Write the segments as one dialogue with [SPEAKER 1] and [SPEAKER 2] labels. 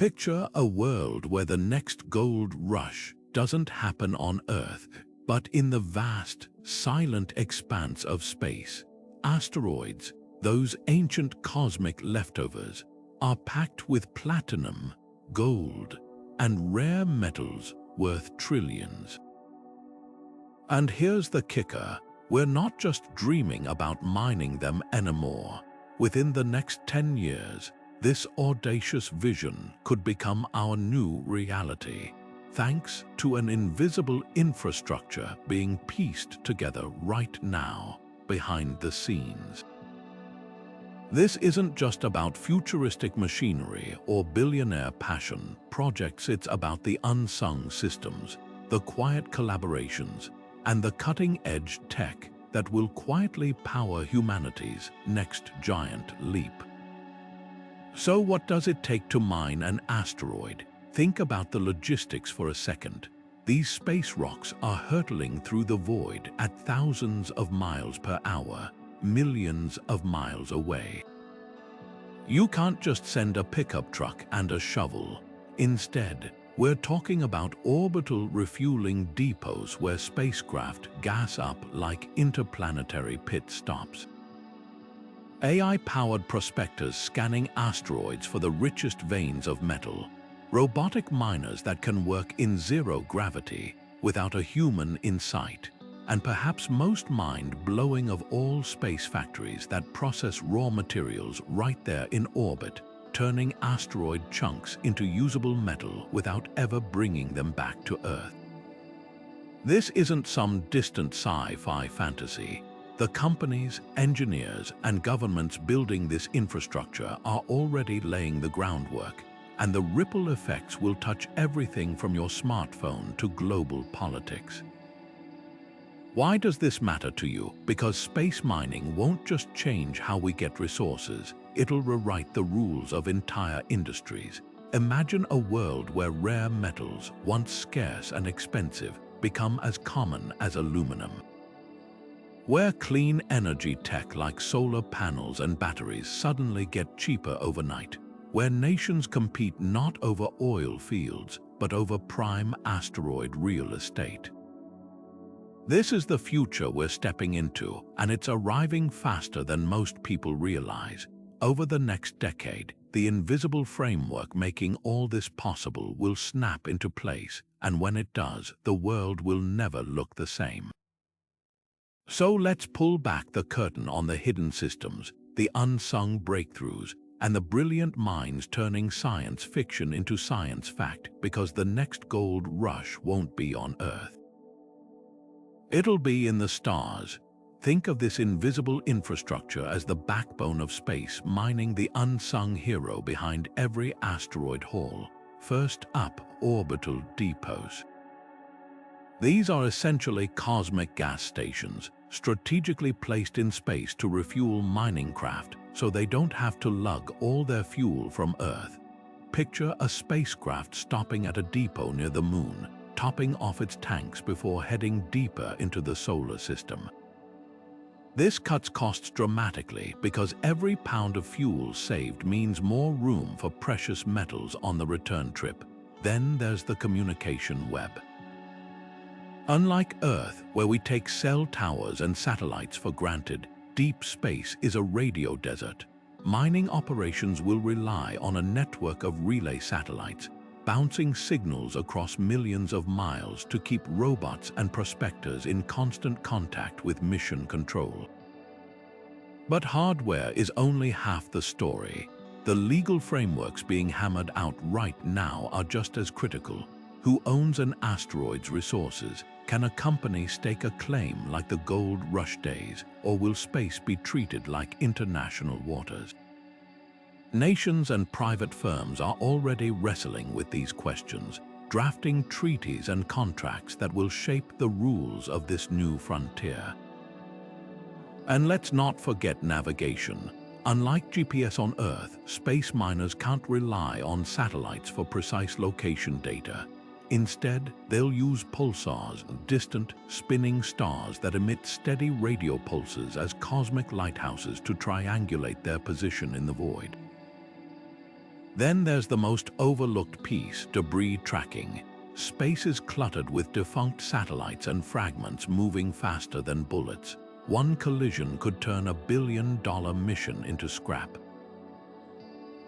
[SPEAKER 1] Picture a world where the next gold rush doesn't happen on Earth, but in the vast, silent expanse of space. Asteroids, those ancient cosmic leftovers, are packed with platinum, gold, and rare metals worth trillions. And here's the kicker, we're not just dreaming about mining them anymore. Within the next 10 years, this audacious vision could become our new reality, thanks to an invisible infrastructure being pieced together right now, behind the scenes. This isn't just about futuristic machinery or billionaire passion projects, it's about the unsung systems, the quiet collaborations, and the cutting-edge tech that will quietly power humanity's next giant leap. So what does it take to mine an asteroid? Think about the logistics for a second. These space rocks are hurtling through the void at thousands of miles per hour, millions of miles away. You can't just send a pickup truck and a shovel. Instead, we're talking about orbital refueling depots where spacecraft gas up like interplanetary pit stops. AI-powered prospectors scanning asteroids for the richest veins of metal. Robotic miners that can work in zero gravity without a human in sight. And perhaps most mind-blowing of all, space factories that process raw materials right there in orbit, turning asteroid chunks into usable metal without ever bringing them back to Earth. This isn't some distant sci-fi fantasy. The companies, engineers, and governments building this infrastructure are already laying the groundwork, and the ripple effects will touch everything from your smartphone to global politics. Why does this matter to you? Because space mining won't just change how we get resources, it'll rewrite the rules of entire industries. Imagine a world where rare metals, once scarce and expensive, become as common as aluminum. Where clean energy tech like solar panels and batteries suddenly get cheaper overnight. Where nations compete not over oil fields, but over prime asteroid real estate. This is the future we're stepping into, and it's arriving faster than most people realize. Over the next decade, the invisible framework making all this possible will snap into place, and when it does, the world will never look the same. So let's pull back the curtain on the hidden systems, the unsung breakthroughs, and the brilliant minds turning science fiction into science fact, because the next gold rush won't be on Earth. It'll be in the stars. Think of this invisible infrastructure as the backbone of space, mining the unsung hero behind every asteroid haul. First up, orbital depots. These are essentially cosmic gas stations, strategically placed in space to refuel mining craft so they don't have to lug all their fuel from Earth. Picture a spacecraft stopping at a depot near the moon, topping off its tanks before heading deeper into the solar system. This cuts costs dramatically because every pound of fuel saved means more room for precious metals on the return trip. Then there's the communication web. Unlike Earth, where we take cell towers and satellites for granted, deep space is a radio desert. Mining operations will rely on a network of relay satellites, bouncing signals across millions of miles to keep robots and prospectors in constant contact with mission control. But hardware is only half the story. The legal frameworks being hammered out right now are just as critical. Who owns an asteroid's resources? Can a company stake a claim like the gold rush days, or will space be treated like international waters? Nations and private firms are already wrestling with these questions, drafting treaties and contracts that will shape the rules of this new frontier. And let's not forget navigation. Unlike GPS on Earth, space miners can't rely on satellites for precise location data. Instead, they'll use pulsars, distant, spinning stars that emit steady radio pulses as cosmic lighthouses to triangulate their position in the void. Then there's the most overlooked piece, debris tracking. Space is cluttered with defunct satellites and fragments moving faster than bullets. One collision could turn a billion-dollar mission into scrap.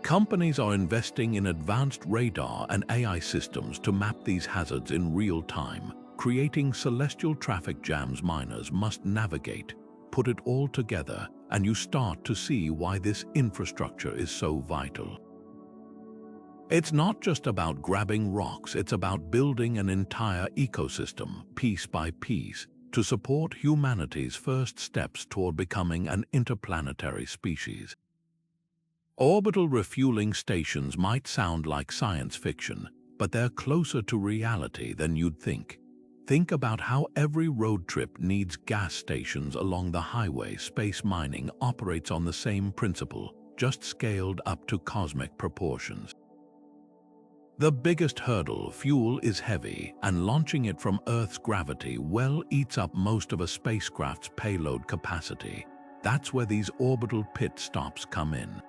[SPEAKER 1] Companies are investing in advanced radar and AI systems to map these hazards in real time, creating celestial traffic jams miners must navigate. Put it all together, and you start to see why this infrastructure is so vital. It's not just about grabbing rocks, it's about building an entire ecosystem, piece by piece, to support humanity's first steps toward becoming an interplanetary species. Orbital refueling stations might sound like science fiction, but they're closer to reality than you'd think. Think about how every road trip needs gas stations along the highway. Space mining operates on the same principle, just scaled up to cosmic proportions. The biggest hurdle, fuel, is heavy, and launching it from Earth's gravity eats up most of a spacecraft's payload capacity. That's where these orbital pit stops come in.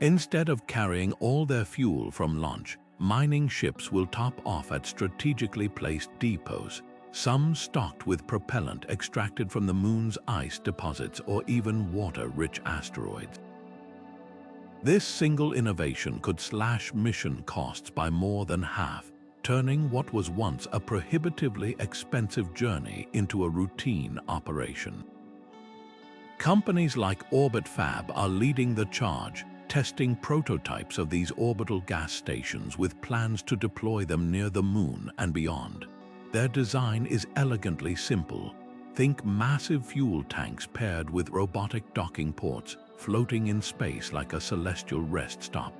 [SPEAKER 1] Instead of carrying all their fuel from launch, mining ships will top off at strategically placed depots, some stocked with propellant extracted from the moon's ice deposits or even water-rich asteroids. This single innovation could slash mission costs by more than half, turning what was once a prohibitively expensive journey into a routine operation. Companies like Orbit Fab are leading the charge, testing prototypes of these orbital gas stations with plans to deploy them near the moon and beyond. Their design is elegantly simple. Think massive fuel tanks paired with robotic docking ports, floating in space like a celestial rest stop.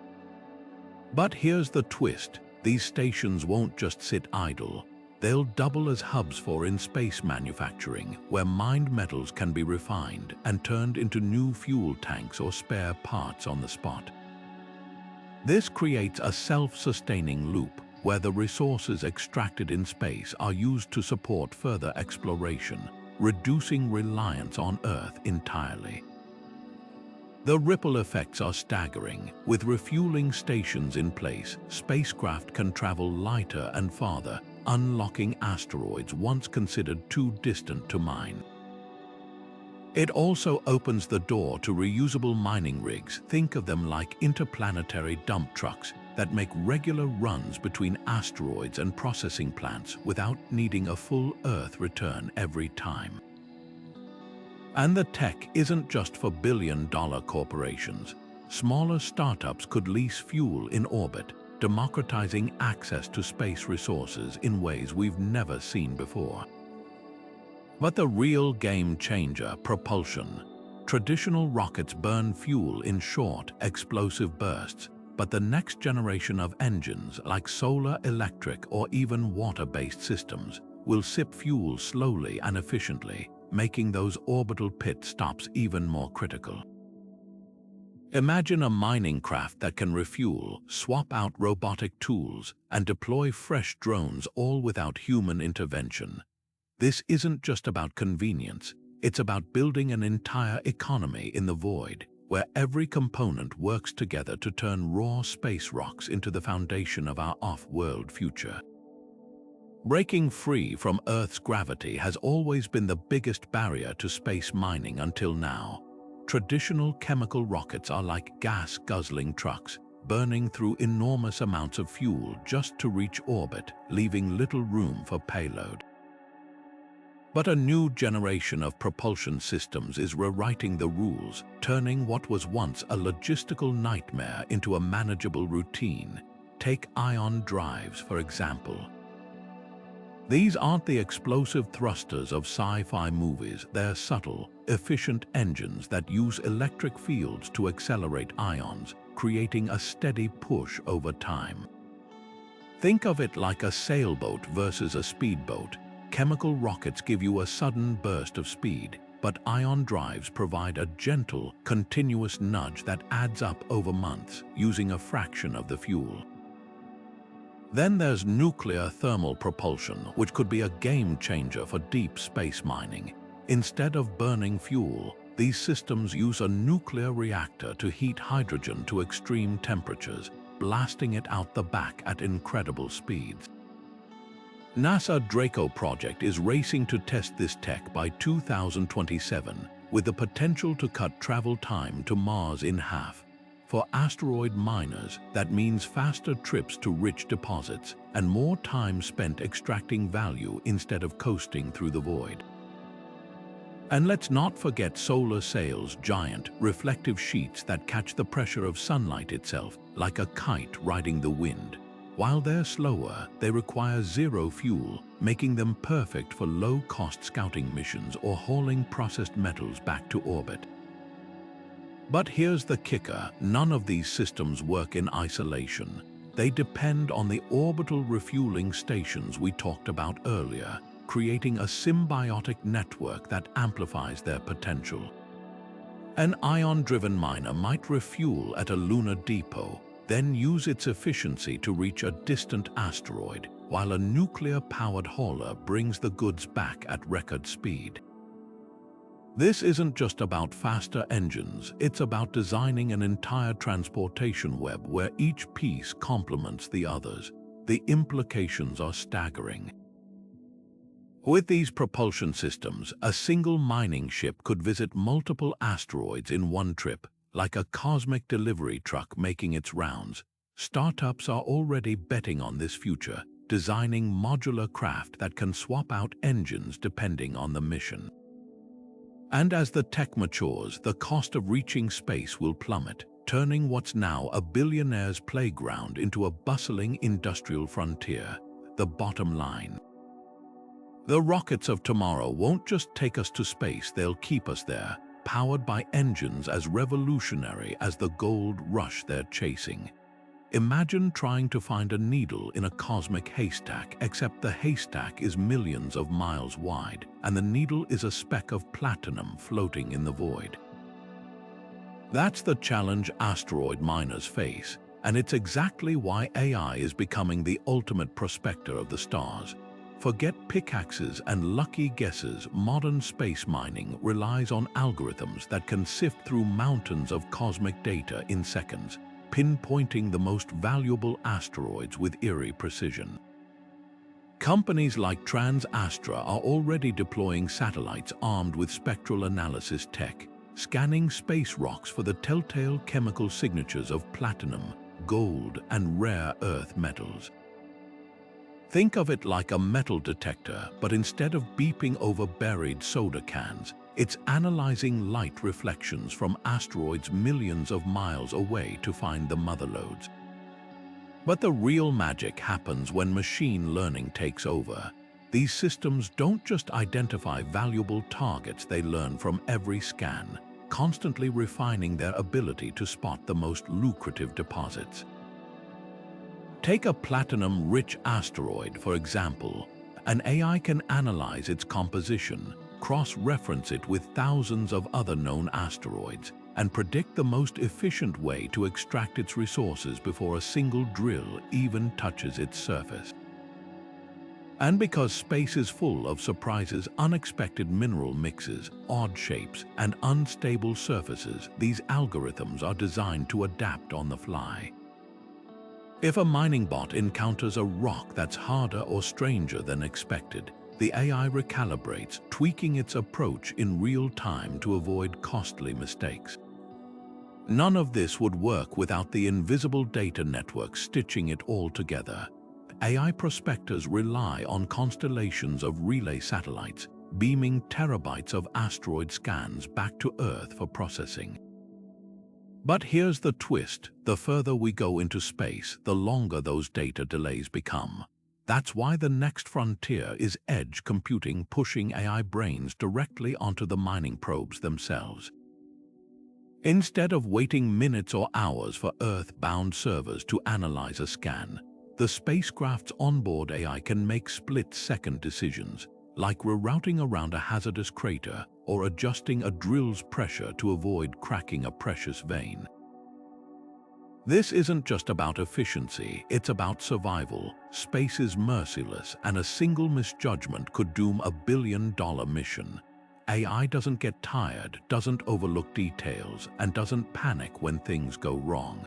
[SPEAKER 1] But here's the twist. These stations won't just sit idle. They'll double as hubs for in-space manufacturing, where mined metals can be refined and turned into new fuel tanks or spare parts on the spot. This creates a self-sustaining loop, where the resources extracted in space are used to support further exploration, reducing reliance on Earth entirely. The ripple effects are staggering. With refueling stations in place, spacecraft can travel lighter and farther, unlocking asteroids once considered too distant to mine. It also opens the door to reusable mining rigs. Think of them like interplanetary dump trucks that make regular runs between asteroids and processing plants without needing a full Earth return every time. And the tech isn't just for billion-dollar corporations. Smaller startups could lease fuel in orbit, democratizing access to space resources in ways we've never seen before. But the real game changer, propulsion. Traditional rockets burn fuel in short, explosive bursts, but the next generation of engines, like solar, electric, or even water-based systems, will sip fuel slowly and efficiently, making those orbital pit stops even more critical. Imagine a mining craft that can refuel, swap out robotic tools, and deploy fresh drones all without human intervention. This isn't just about convenience, it's about building an entire economy in the void, where every component works together to turn raw space rocks into the foundation of our off-world future. Breaking free from Earth's gravity has always been the biggest barrier to space mining until now. Traditional chemical rockets are like gas-guzzling trucks, burning through enormous amounts of fuel just to reach orbit, leaving little room for payload. But a new generation of propulsion systems is rewriting the rules, turning what was once a logistical nightmare into a manageable routine. Take ion drives, for example. These aren't the explosive thrusters of sci-fi movies. They're subtle, efficient engines that use electric fields to accelerate ions, creating a steady push over time. Think of it like a sailboat versus a speedboat. Chemical rockets give you a sudden burst of speed, but ion drives provide a gentle, continuous nudge that adds up over months, using a fraction of the fuel. Then there's nuclear thermal propulsion, which could be a game changer for deep space mining. Instead of burning fuel, these systems use a nuclear reactor to heat hydrogen to extreme temperatures, blasting it out the back at incredible speeds. NASA's Draco project is racing to test this tech by 2027, with the potential to cut travel time to Mars in half. For asteroid miners, that means faster trips to rich deposits and more time spent extracting value instead of coasting through the void. And let's not forget solar sails, giant, reflective sheets that catch the pressure of sunlight itself, like a kite riding the wind. While they're slower, they require zero fuel, making them perfect for low-cost scouting missions or hauling processed metals back to orbit. But here's the kicker: none of these systems work in isolation. They depend on the orbital refueling stations we talked about earlier, creating a symbiotic network that amplifies their potential. An ion-driven miner might refuel at a lunar depot, then use its efficiency to reach a distant asteroid, while a nuclear-powered hauler brings the goods back at record speed. This isn't just about faster engines, it's about designing an entire transportation web where each piece complements the others. The implications are staggering. With these propulsion systems, a single mining ship could visit multiple asteroids in one trip, like a cosmic delivery truck making its rounds. Startups are already betting on this future, designing modular craft that can swap out engines depending on the mission. And as the tech matures, the cost of reaching space will plummet, turning what's now a billionaire's playground into a bustling industrial frontier. The bottom line: the rockets of tomorrow won't just take us to space, they'll keep us there, powered by engines as revolutionary as the gold rush they're chasing. Imagine trying to find a needle in a cosmic haystack, except the haystack is millions of miles wide, and the needle is a speck of platinum floating in the void. That's the challenge asteroid miners face, and it's exactly why AI is becoming the ultimate prospector of the stars. Forget pickaxes and lucky guesses. Modern space mining relies on algorithms that can sift through mountains of cosmic data in seconds, pinpointing the most valuable asteroids with eerie precision. Companies like TransAstra are already deploying satellites armed with spectral analysis tech, scanning space rocks for the telltale chemical signatures of platinum, gold, and rare earth metals. Think of it like a metal detector, but instead of beeping over buried soda cans, it's analyzing light reflections from asteroids millions of miles away to find the motherlodes. But the real magic happens when machine learning takes over. These systems don't just identify valuable targets, they learn from every scan, constantly refining their ability to spot the most lucrative deposits. Take a platinum-rich asteroid, for example. An AI can analyze its composition, cross-reference it with thousands of other known asteroids, and predict the most efficient way to extract its resources before a single drill even touches its surface. And because space is full of surprises, unexpected mineral mixes, odd shapes, and unstable surfaces, these algorithms are designed to adapt on the fly. If a mining bot encounters a rock that's harder or stranger than expected, the AI recalibrates, tweaking its approach in real time to avoid costly mistakes. None of this would work without the invisible data network stitching it all together. AI prospectors rely on constellations of relay satellites, beaming terabytes of asteroid scans back to Earth for processing. But here's the twist: the further we go into space, the longer those data delays become. That's why the next frontier is edge computing, pushing AI brains directly onto the mining probes themselves. Instead of waiting minutes or hours for Earth-bound servers to analyze a scan, the spacecraft's onboard AI can make split-second decisions, like rerouting around a hazardous crater or adjusting a drill's pressure to avoid cracking a precious vein. This isn't just about efficiency, it's about survival. Space is merciless, and a single misjudgment could doom a billion-dollar mission. AI doesn't get tired, doesn't overlook details, and doesn't panic when things go wrong.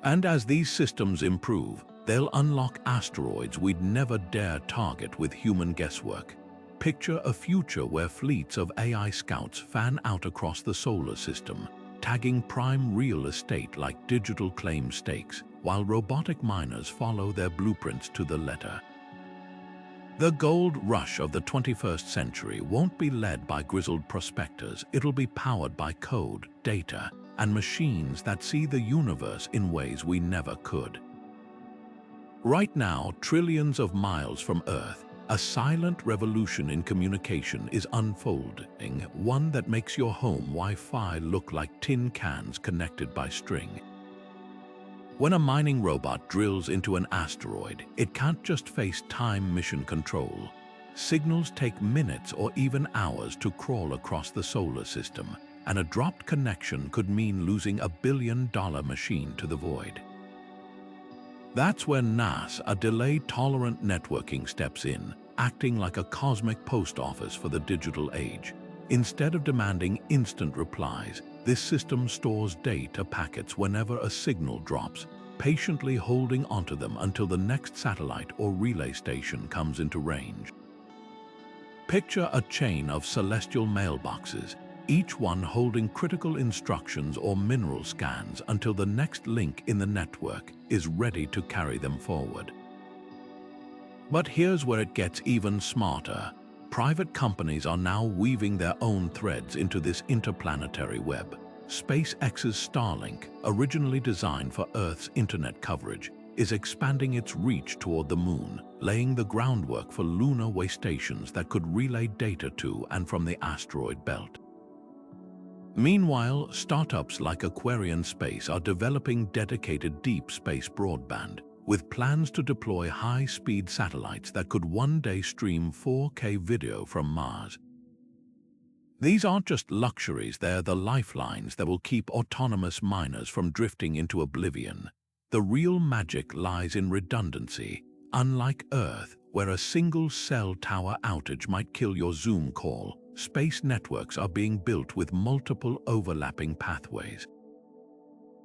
[SPEAKER 1] And as these systems improve, they'll unlock asteroids we'd never dare target with human guesswork. Picture a future where fleets of AI scouts fan out across the solar system, tagging prime real estate like digital claim stakes, while robotic miners follow their blueprints to the letter. The gold rush of the 21st century won't be led by grizzled prospectors, it'll be powered by code, data, and machines that see the universe in ways we never could. Right now, trillions of miles from Earth, a silent revolution in communication is unfolding, one that makes your home Wi-Fi look like tin cans connected by string. When a mining robot drills into an asteroid, it can't just face time mission control. Signals take minutes or even hours to crawl across the solar system, and a dropped connection could mean losing a billion-dollar machine to the void. That's when NAS, a delay-tolerant networking, steps in, acting like a cosmic post office for the digital age. Instead of demanding instant replies, this system stores data packets whenever a signal drops, patiently holding onto them until the next satellite or relay station comes into range. Picture a chain of celestial mailboxes, each one holding critical instructions or mineral scans until the next link in the network is ready to carry them forward. But here's where it gets even smarter. Private companies are now weaving their own threads into this interplanetary web. SpaceX's Starlink, originally designed for Earth's internet coverage, is expanding its reach toward the moon, laying the groundwork for lunar way stations that could relay data to and from the asteroid belt. Meanwhile, startups like Aquarian Space are developing dedicated deep space broadband, with plans to deploy high-speed satellites that could one day stream 4K video from Mars. These aren't just luxuries, they're the lifelines that will keep autonomous miners from drifting into oblivion. The real magic lies in redundancy. Unlike Earth, where a single cell tower outage might kill your Zoom call, space networks are being built with multiple overlapping pathways.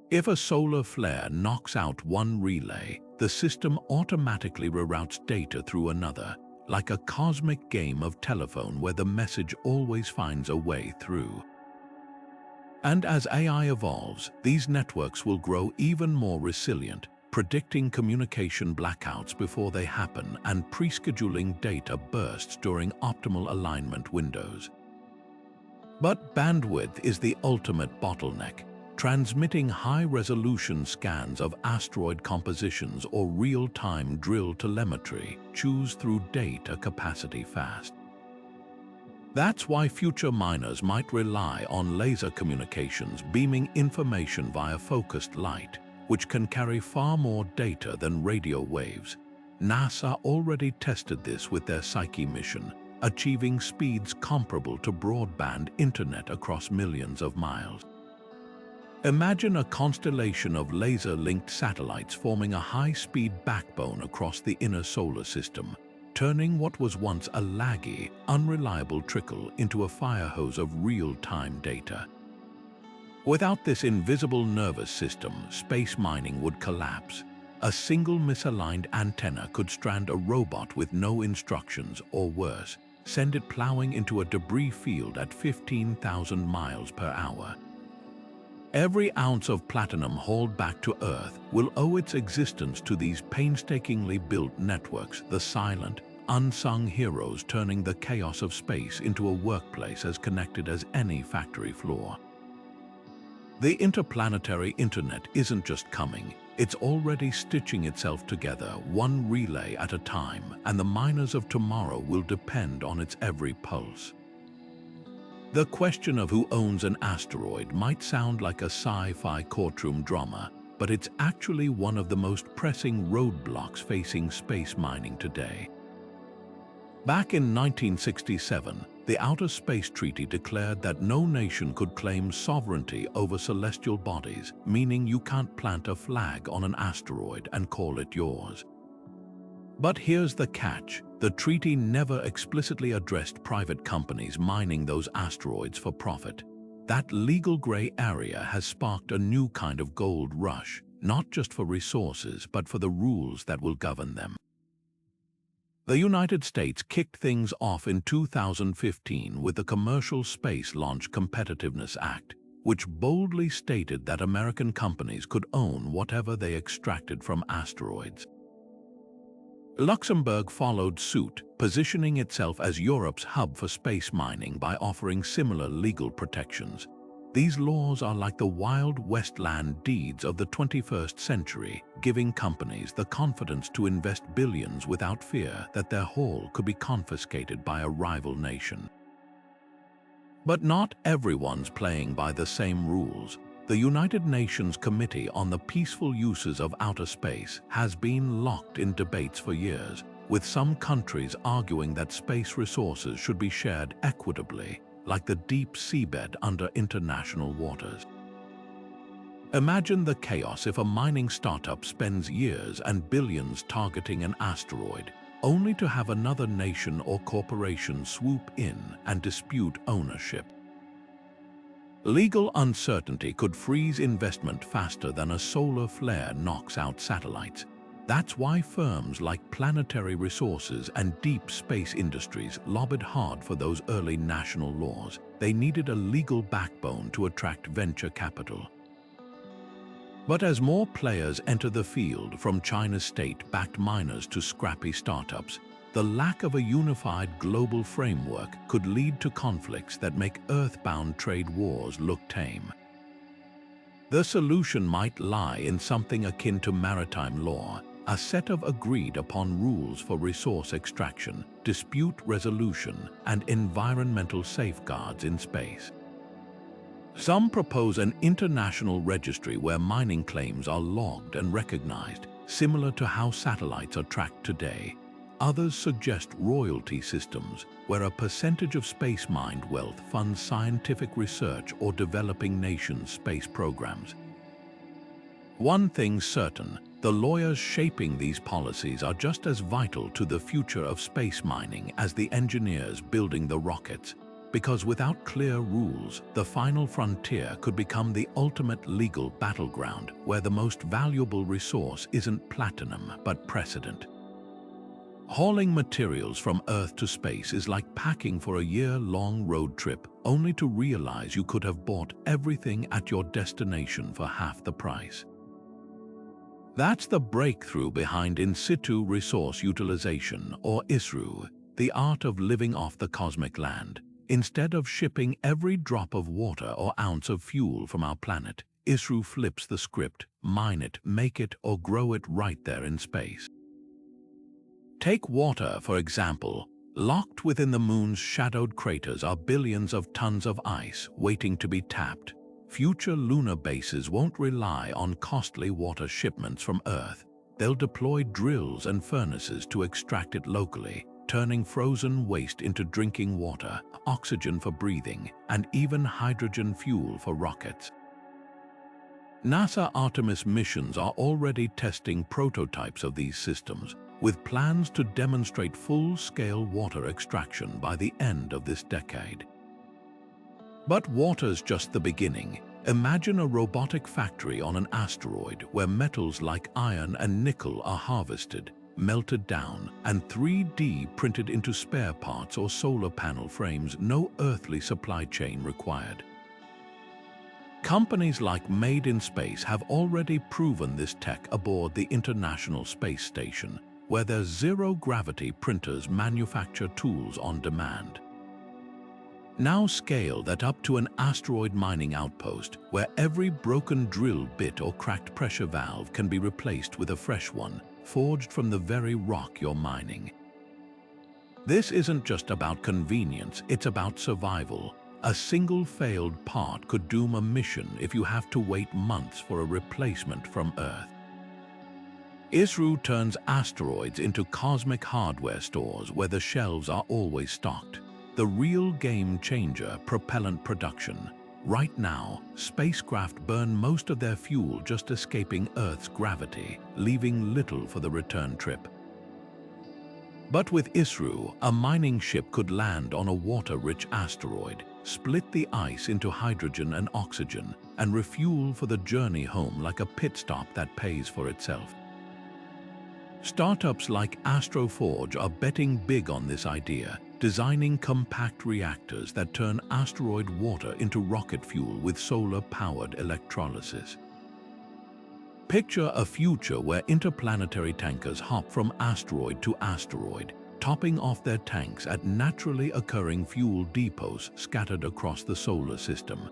[SPEAKER 1] If a solar flare knocks out one relay, the system automatically reroutes data through another, like a cosmic game of telephone where the message always finds a way through. And as AI evolves, these networks will grow even more resilient, predicting communication blackouts before they happen and pre-scheduling data bursts during optimal alignment windows. But bandwidth is the ultimate bottleneck. Transmitting high-resolution scans of asteroid compositions or real-time drill telemetry chews through data capacity fast. That's why future miners might rely on laser communications beaming information via focused light, which can carry far more data than radio waves. NASA already tested this with their Psyche mission, achieving speeds comparable to broadband internet across millions of miles. Imagine a constellation of laser-linked satellites forming a high-speed backbone across the inner solar system, turning what was once a laggy, unreliable trickle into a fire hose of real-time data. Without this invisible nervous system, space mining would collapse. A single misaligned antenna could strand a robot with no instructions, or worse, send it plowing into a debris field at 15,000 miles per hour. Every ounce of platinum hauled back to Earth will owe its existence to these painstakingly built networks, the silent, unsung heroes turning the chaos of space into a workplace as connected as any factory floor. The interplanetary internet isn't just coming, it's already stitching itself together, one relay at a time, and the miners of tomorrow will depend on its every pulse. The question of who owns an asteroid might sound like a sci-fi courtroom drama, but it's actually one of the most pressing roadblocks facing space mining today. Back in 1967, the Outer Space Treaty declared that no nation could claim sovereignty over celestial bodies, meaning you can't plant a flag on an asteroid and call it yours. But here's the catch. The treaty never explicitly addressed private companies mining those asteroids for profit. That legal gray area has sparked a new kind of gold rush, not just for resources, but for the rules that will govern them. The United States kicked things off in 2015 with the Commercial Space Launch Competitiveness Act, which boldly stated that American companies could own whatever they extracted from asteroids. Luxembourg followed suit, positioning itself as Europe's hub for space mining by offering similar legal protections. These laws are like the Wild West land deeds of the 21st century, giving companies the confidence to invest billions without fear that their haul could be confiscated by a rival nation. But not everyone's playing by the same rules. The United Nations Committee on the Peaceful Uses of Outer Space has been locked in debates for years, with some countries arguing that space resources should be shared equitably, like the deep seabed under international waters. Imagine the chaos if a mining startup spends years and billions targeting an asteroid, only to have another nation or corporation swoop in and dispute ownership. Legal uncertainty could freeze investment faster than a solar flare knocks out satellites. That's why firms like Planetary Resources and Deep Space Industries lobbied hard for those early national laws. They needed a legal backbone to attract venture capital. But as more players enter the field, from China's state-backed miners to scrappy startups, the lack of a unified global framework could lead to conflicts that make earthbound trade wars look tame. The solution might lie in something akin to maritime law, a set of agreed-upon rules for resource extraction, dispute resolution, and environmental safeguards in space. Some propose an international registry where mining claims are logged and recognized, similar to how satellites are tracked today. Others suggest royalty systems, where a percentage of space-mined wealth funds scientific research or developing nations' space programs. One thing's certain, the lawyers shaping these policies are just as vital to the future of space mining as the engineers building the rockets, because without clear rules, the final frontier could become the ultimate legal battleground where the most valuable resource isn't platinum but precedent. Hauling materials from Earth to space is like packing for a year-long road trip, only to realize you could have bought everything at your destination for half the price. That's the breakthrough behind in-situ resource utilization, or ISRU, the art of living off the cosmic land. Instead of shipping every drop of water or ounce of fuel from our planet, ISRU flips the script: mine it, make it, or grow it right there in space. Take water, for example. Locked within the moon's shadowed craters are billions of tons of ice waiting to be tapped. Future lunar bases won't rely on costly water shipments from Earth. They'll deploy drills and furnaces to extract it locally, turning frozen waste into drinking water, oxygen for breathing, and even hydrogen fuel for rockets. NASA Artemis missions are already testing prototypes of these systems, with plans to demonstrate full-scale water extraction by the end of this decade. But water's just the beginning. Imagine a robotic factory on an asteroid where metals like iron and nickel are harvested, melted down, and 3D printed into spare parts or solar panel frames. No earthly supply chain required. Companies like Made in Space have already proven this tech aboard the International Space Station, where their zero-gravity printers manufacture tools on demand. Now scale that up to an asteroid mining outpost, where every broken drill bit or cracked pressure valve can be replaced with a fresh one, forged from the very rock you're mining. This isn't just about convenience, it's about survival. A single failed part could doom a mission if you have to wait months for a replacement from Earth. ISRU turns asteroids into cosmic hardware stores where the shelves are always stocked. The real game changer: propellant production. Right now, spacecraft burn most of their fuel just escaping Earth's gravity, leaving little for the return trip. But with ISRU, a mining ship could land on a water-rich asteroid, split the ice into hydrogen and oxygen, and refuel for the journey home like a pit stop that pays for itself. Startups like Astroforge are betting big on this idea, designing compact reactors that turn asteroid water into rocket fuel with solar-powered electrolysis. Picture a future where interplanetary tankers hop from asteroid to asteroid, topping off their tanks at naturally occurring fuel depots scattered across the solar system.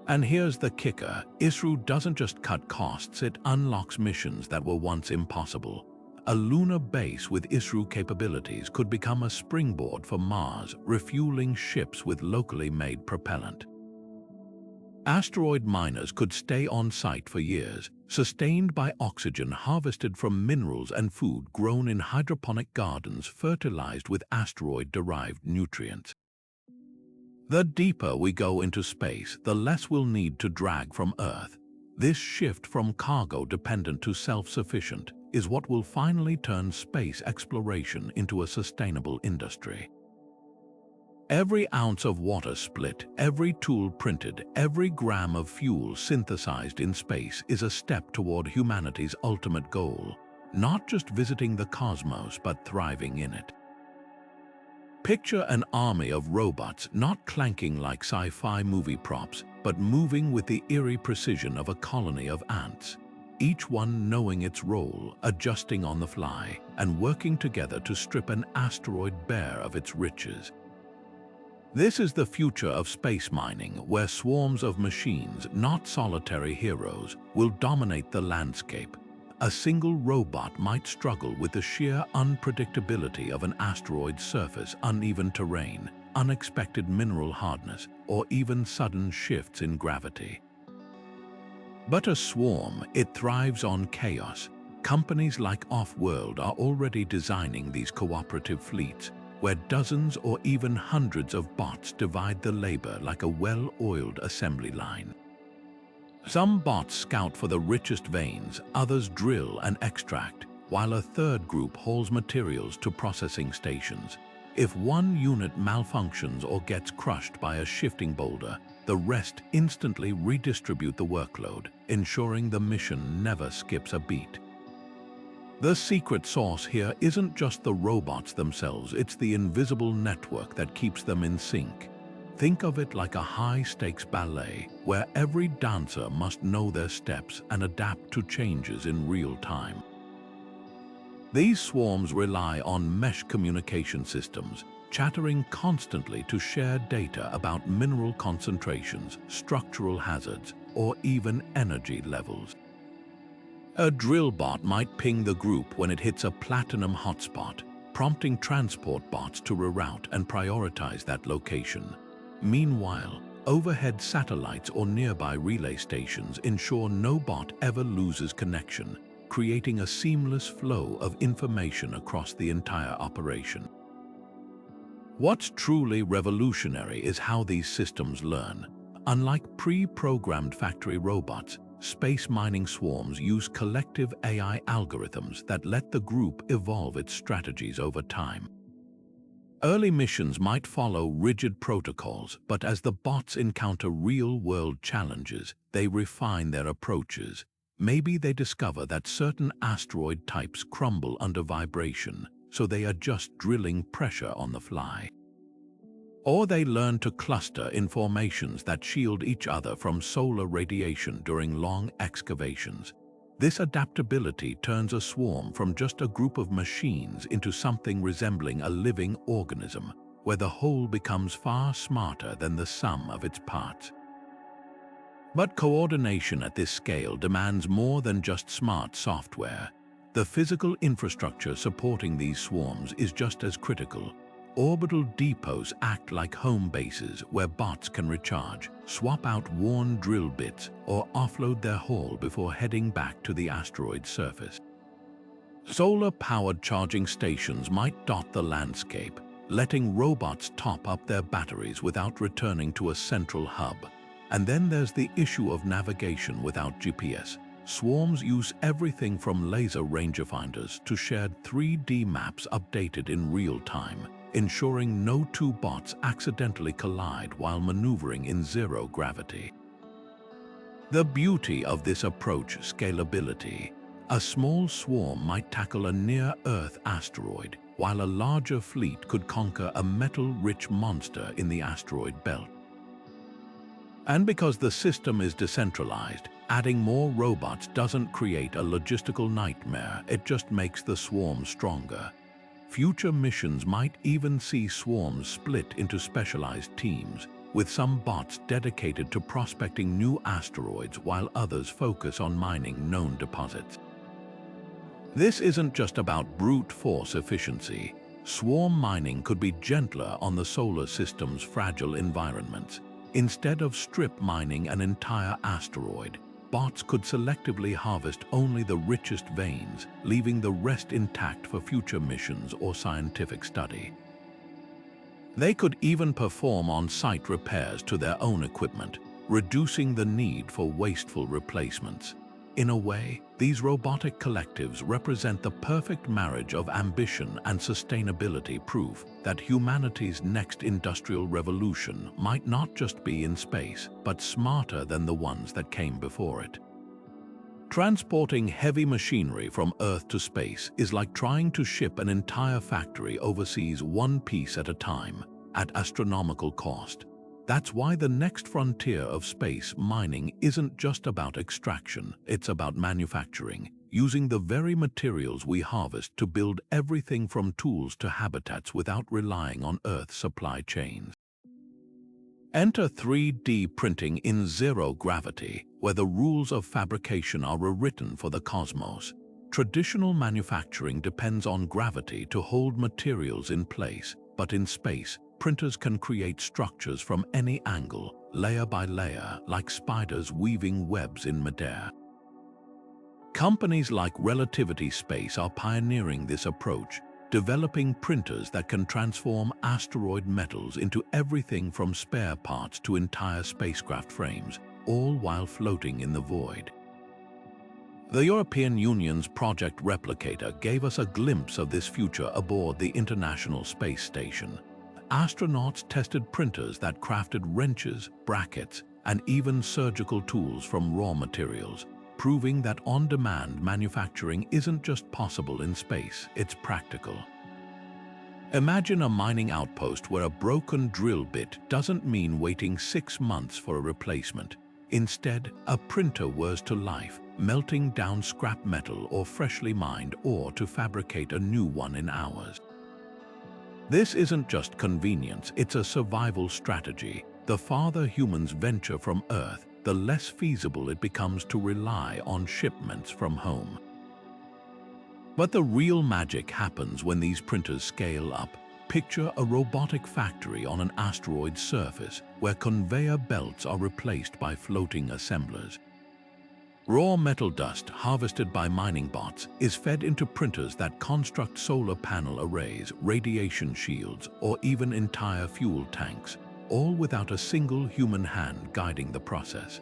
[SPEAKER 1] And here's the kicker: ISRU doesn't just cut costs, it unlocks missions that were once impossible. A lunar base with ISRU capabilities could become a springboard for Mars, refueling ships with locally made propellant. Asteroid miners could stay on site for years, sustained by oxygen harvested from minerals and food grown in hydroponic gardens fertilized with asteroid-derived nutrients. The deeper we go into space, the less we'll need to drag from Earth. This shift from cargo-dependent to self-sufficient is what will finally turn space exploration into a sustainable industry. Every ounce of water split, every tool printed, every gram of fuel synthesized in space is a step toward humanity's ultimate goal, not just visiting the cosmos but thriving in it. Picture an army of robots not clanking like sci-fi movie props, but moving with the eerie precision of a colony of ants, each one knowing its role, adjusting on the fly, and working together to strip an asteroid bare of its riches. This is the future of space mining, where swarms of machines, not solitary heroes, will dominate the landscape. A single robot might struggle with the sheer unpredictability of an asteroid's surface, uneven terrain, unexpected mineral hardness, or even sudden shifts in gravity. But a swarm, it thrives on chaos. Companies like Off-World are already designing these cooperative fleets, where dozens or even hundreds of bots divide the labor like a well-oiled assembly line. Some bots scout for the richest veins, others drill and extract, while a third group hauls materials to processing stations. If one unit malfunctions or gets crushed by a shifting boulder, the rest instantly redistribute the workload, ensuring the mission never skips a beat. The secret sauce here isn't just the robots themselves, it's the invisible network that keeps them in sync. Think of it like a high-stakes ballet, where every dancer must know their steps and adapt to changes in real time. These swarms rely on mesh communication systems, chattering constantly to share data about mineral concentrations, structural hazards, or even energy levels. A drill bot might ping the group when it hits a platinum hotspot, prompting transport bots to reroute and prioritize that location. Meanwhile, overhead satellites or nearby relay stations ensure no bot ever loses connection, creating a seamless flow of information across the entire operation. What's truly revolutionary is how these systems learn. Unlike pre-programmed factory robots, space mining swarms use collective AI algorithms that let the group evolve its strategies over time. Early missions might follow rigid protocols, but as the bots encounter real-world challenges, they refine their approaches. Maybe they discover that certain asteroid types crumble under vibration, so they adjust drilling pressure on the fly. Or they learn to cluster in formations that shield each other from solar radiation during long excavations. This adaptability turns a swarm from just a group of machines into something resembling a living organism, where the whole becomes far smarter than the sum of its parts. But coordination at this scale demands more than just smart software. The physical infrastructure supporting these swarms is just as critical. Orbital depots act like home bases where bots can recharge, swap out worn drill bits, or offload their haul before heading back to the asteroid's surface. Solar-powered charging stations might dot the landscape, letting robots top up their batteries without returning to a central hub. And then there's the issue of navigation without GPS. Swarms use everything from laser rangefinders to shared 3D maps updated in real time, ensuring no two bots accidentally collide while maneuvering in zero gravity. The beauty of this approach is scalability. A small swarm might tackle a near-Earth asteroid, while a larger fleet could conquer a metal-rich monster in the asteroid belt. And because the system is decentralized, adding more robots doesn't create a logistical nightmare, it just makes the swarm stronger. Future missions might even see swarms split into specialized teams, with some bots dedicated to prospecting new asteroids while others focus on mining known deposits. This isn't just about brute force efficiency. Swarm mining could be gentler on the solar system's fragile environments. Instead of strip mining an entire asteroid, bots could selectively harvest only the richest veins, leaving the rest intact for future missions or scientific study. They could even perform on-site repairs to their own equipment, reducing the need for wasteful replacements. In a way, these robotic collectives represent the perfect marriage of ambition and sustainability, proof that humanity's next industrial revolution might not just be in space, but smarter than the ones that came before it. Transporting heavy machinery from Earth to space is like trying to ship an entire factory overseas one piece at a time, at astronomical cost. That's why the next frontier of space mining isn't just about extraction, it's about manufacturing, using the very materials we harvest to build everything from tools to habitats without relying on Earth's supply chains. Enter 3D printing in zero gravity, where the rules of fabrication are rewritten for the cosmos. Traditional manufacturing depends on gravity to hold materials in place, but in space, printers can create structures from any angle, layer by layer, like spiders weaving webs in midair. Companies like Relativity Space are pioneering this approach, developing printers that can transform asteroid metals into everything from spare parts to entire spacecraft frames, all while floating in the void. The European Union's Project Replicator gave us a glimpse of this future aboard the International Space Station. Astronauts tested printers that crafted wrenches, brackets, and even surgical tools from raw materials, proving that on-demand manufacturing isn't just possible in space, it's practical. Imagine a mining outpost where a broken drill bit doesn't mean waiting 6 months for a replacement. Instead, a printer whirs to life, melting down scrap metal or freshly mined ore to fabricate a new one in hours. This isn't just convenience, it's a survival strategy. The farther humans venture from Earth, the less feasible it becomes to rely on shipments from home. But the real magic happens when these printers scale up. Picture a robotic factory on an asteroid's surface, where conveyor belts are replaced by floating assemblers. Raw metal dust harvested by mining bots is fed into printers that construct solar panel arrays, radiation shields, or even entire fuel tanks, all without a single human hand guiding the process.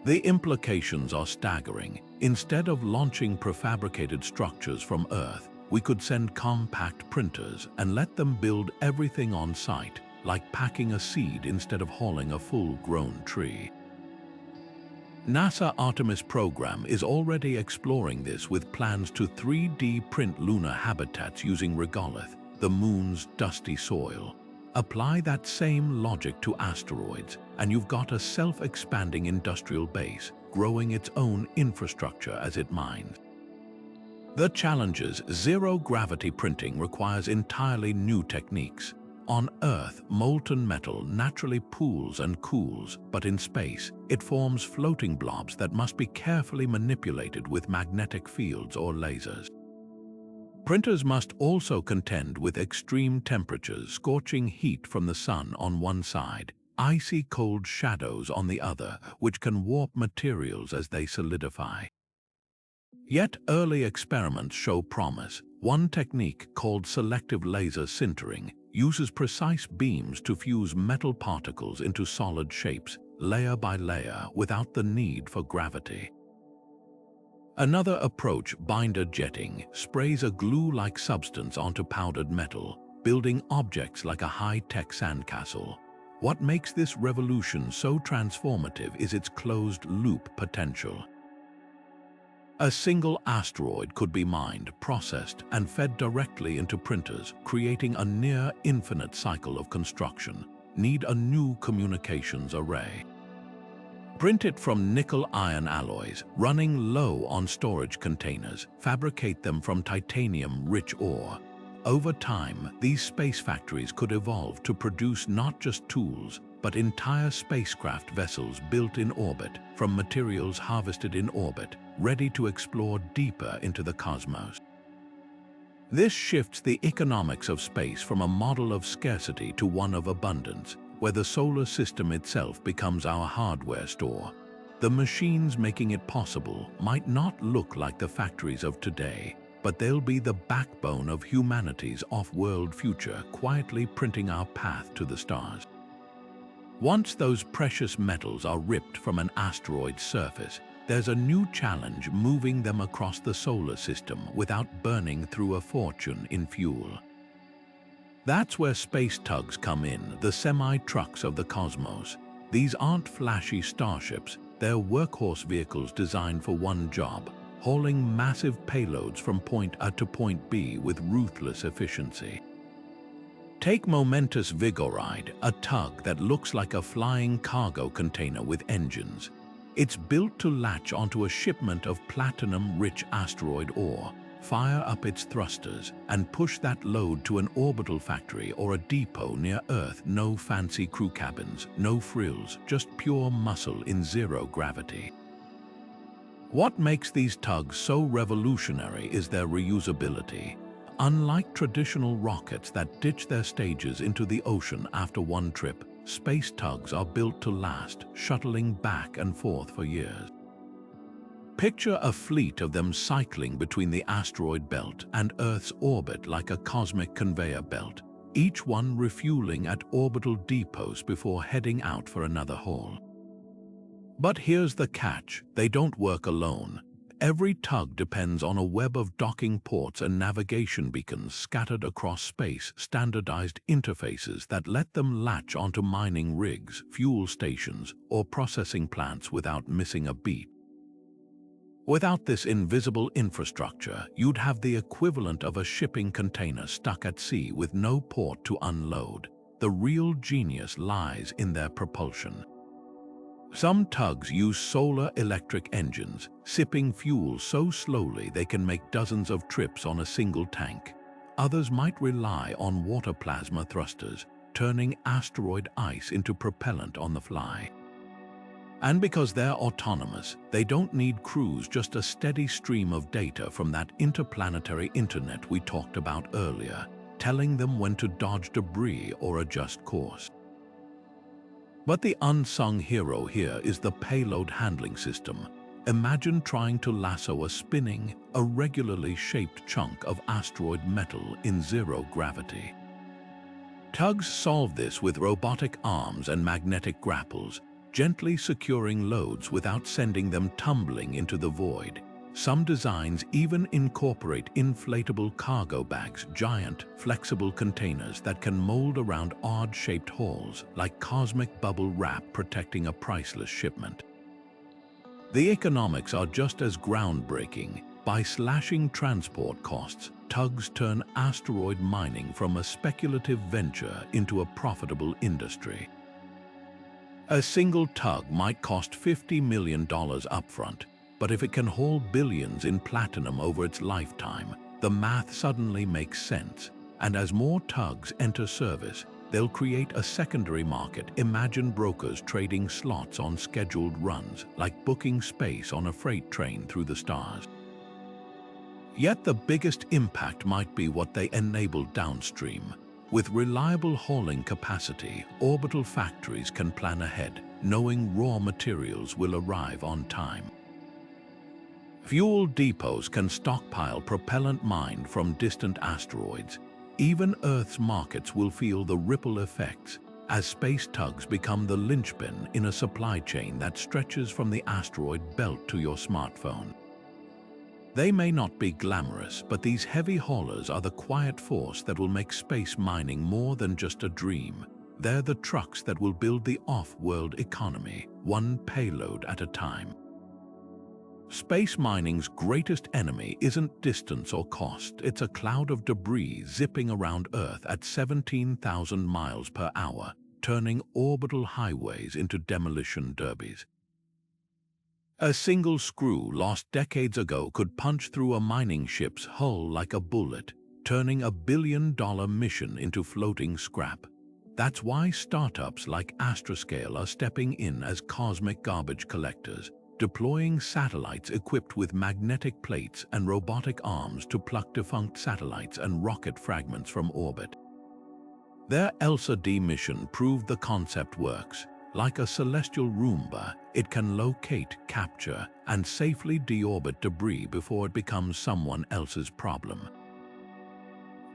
[SPEAKER 1] The implications are staggering. Instead of launching prefabricated structures from Earth, we could send compact printers and let them build everything on site, like packing a seed instead of hauling a full-grown tree. NASA Artemis program is already exploring this with plans to 3D print lunar habitats using regolith, the moon's dusty soil. Apply that same logic to asteroids, and you've got a self-expanding industrial base, growing its own infrastructure as it mines. The challenges: zero-gravity printing requires entirely new techniques. On Earth, molten metal naturally pools and cools, but in space, it forms floating blobs that must be carefully manipulated with magnetic fields or lasers. Printers must also contend with extreme temperatures, scorching heat from the sun on one side, icy cold shadows on the other, which can warp materials as they solidify. Yet early experiments show promise. One technique, called selective laser sintering, uses precise beams to fuse metal particles into solid shapes, layer by layer, without the need for gravity. Another approach, binder jetting, sprays a glue-like substance onto powdered metal, building objects like a high-tech sandcastle. What makes this revolution so transformative is its closed-loop potential. A single asteroid could be mined, processed, and fed directly into printers, creating a near-infinite cycle of construction. Need a new communications array. Print it from nickel-iron alloys, running low on storage containers. Fabricate them from titanium-rich ore. Over time, these space factories could evolve to produce not just tools, but entire spacecraft vessels built in orbit, from materials harvested in orbit, ready to explore deeper into the cosmos. This shifts the economics of space from a model of scarcity to one of abundance, where the solar system itself becomes our hardware store. The machines making it possible might not look like the factories of today, but they'll be the backbone of humanity's off-world future, quietly printing our path to the stars. Once those precious metals are ripped from an asteroid's surface, there's a new challenge: moving them across the solar system without burning through a fortune in fuel. That's where space tugs come in, the semi-trucks of the cosmos. These aren't flashy starships, they're workhorse vehicles designed for one job: hauling massive payloads from point A to point B with ruthless efficiency. Take momentous Vigoride, a tug that looks like a flying cargo container with engines. It's built to latch onto a shipment of platinum-rich asteroid ore, fire up its thrusters, and push that load to an orbital factory or a depot near Earth. No fancy crew cabins, no frills, just pure muscle in zero gravity. What makes these tugs so revolutionary is their reusability. Unlike traditional rockets that ditch their stages into the ocean after one trip, space tugs are built to last, shuttling back and forth for years. Picture a fleet of them cycling between the asteroid belt and Earth's orbit like a cosmic conveyor belt, each one refueling at orbital depots before heading out for another haul. But here's the catch: they don't work alone. Every tug depends on a web of docking ports and navigation beacons scattered across space, standardized interfaces that let them latch onto mining rigs, fuel stations, or processing plants without missing a beat. Without this invisible infrastructure, you'd have the equivalent of a shipping container stuck at sea with no port to unload. The real genius lies in their propulsion. Some tugs use solar electric engines, sipping fuel so slowly they can make dozens of trips on a single tank. Others might rely on water plasma thrusters, turning asteroid ice into propellant on the fly. And because they're autonomous, they don't need crews, just a steady stream of data from that interplanetary internet we talked about earlier, telling them when to dodge debris or adjust course. But the unsung hero here is the payload handling system. Imagine trying to lasso a spinning, irregularly shaped chunk of asteroid metal in zero gravity. Tugs solve this with robotic arms and magnetic grapples, gently securing loads without sending them tumbling into the void. Some designs even incorporate inflatable cargo bags, giant, flexible containers that can mold around odd-shaped holes, like cosmic bubble wrap protecting a priceless shipment. The economics are just as groundbreaking. By slashing transport costs, tugs turn asteroid mining from a speculative venture into a profitable industry. A single tug might cost $50 million upfront, but if it can haul billions in platinum over its lifetime, the math suddenly makes sense. And as more tugs enter service, they'll create a secondary market. Imagine brokers trading slots on scheduled runs, like booking space on a freight train through the stars. Yet the biggest impact might be what they enable downstream. With reliable hauling capacity, orbital factories can plan ahead, knowing raw materials will arrive on time. Fuel depots can stockpile propellant mined from distant asteroids. Even Earth's markets will feel the ripple effects as space tugs become the linchpin in a supply chain that stretches from the asteroid belt to your smartphone. They may not be glamorous, but these heavy haulers are the quiet force that will make space mining more than just a dream. They're the trucks that will build the off-world economy, one payload at a time. Space mining's greatest enemy isn't distance or cost, it's a cloud of debris zipping around Earth at 17,000 miles per hour, turning orbital highways into demolition derbies. A single screw lost decades ago could punch through a mining ship's hull like a bullet, turning a billion-dollar mission into floating scrap. That's why startups like Astroscale are stepping in as cosmic garbage collectors, deploying satellites equipped with magnetic plates and robotic arms to pluck defunct satellites and rocket fragments from orbit. Their ELSA-D mission proved the concept works. Like a celestial Roomba, it can locate, capture, and safely deorbit debris before it becomes someone else's problem.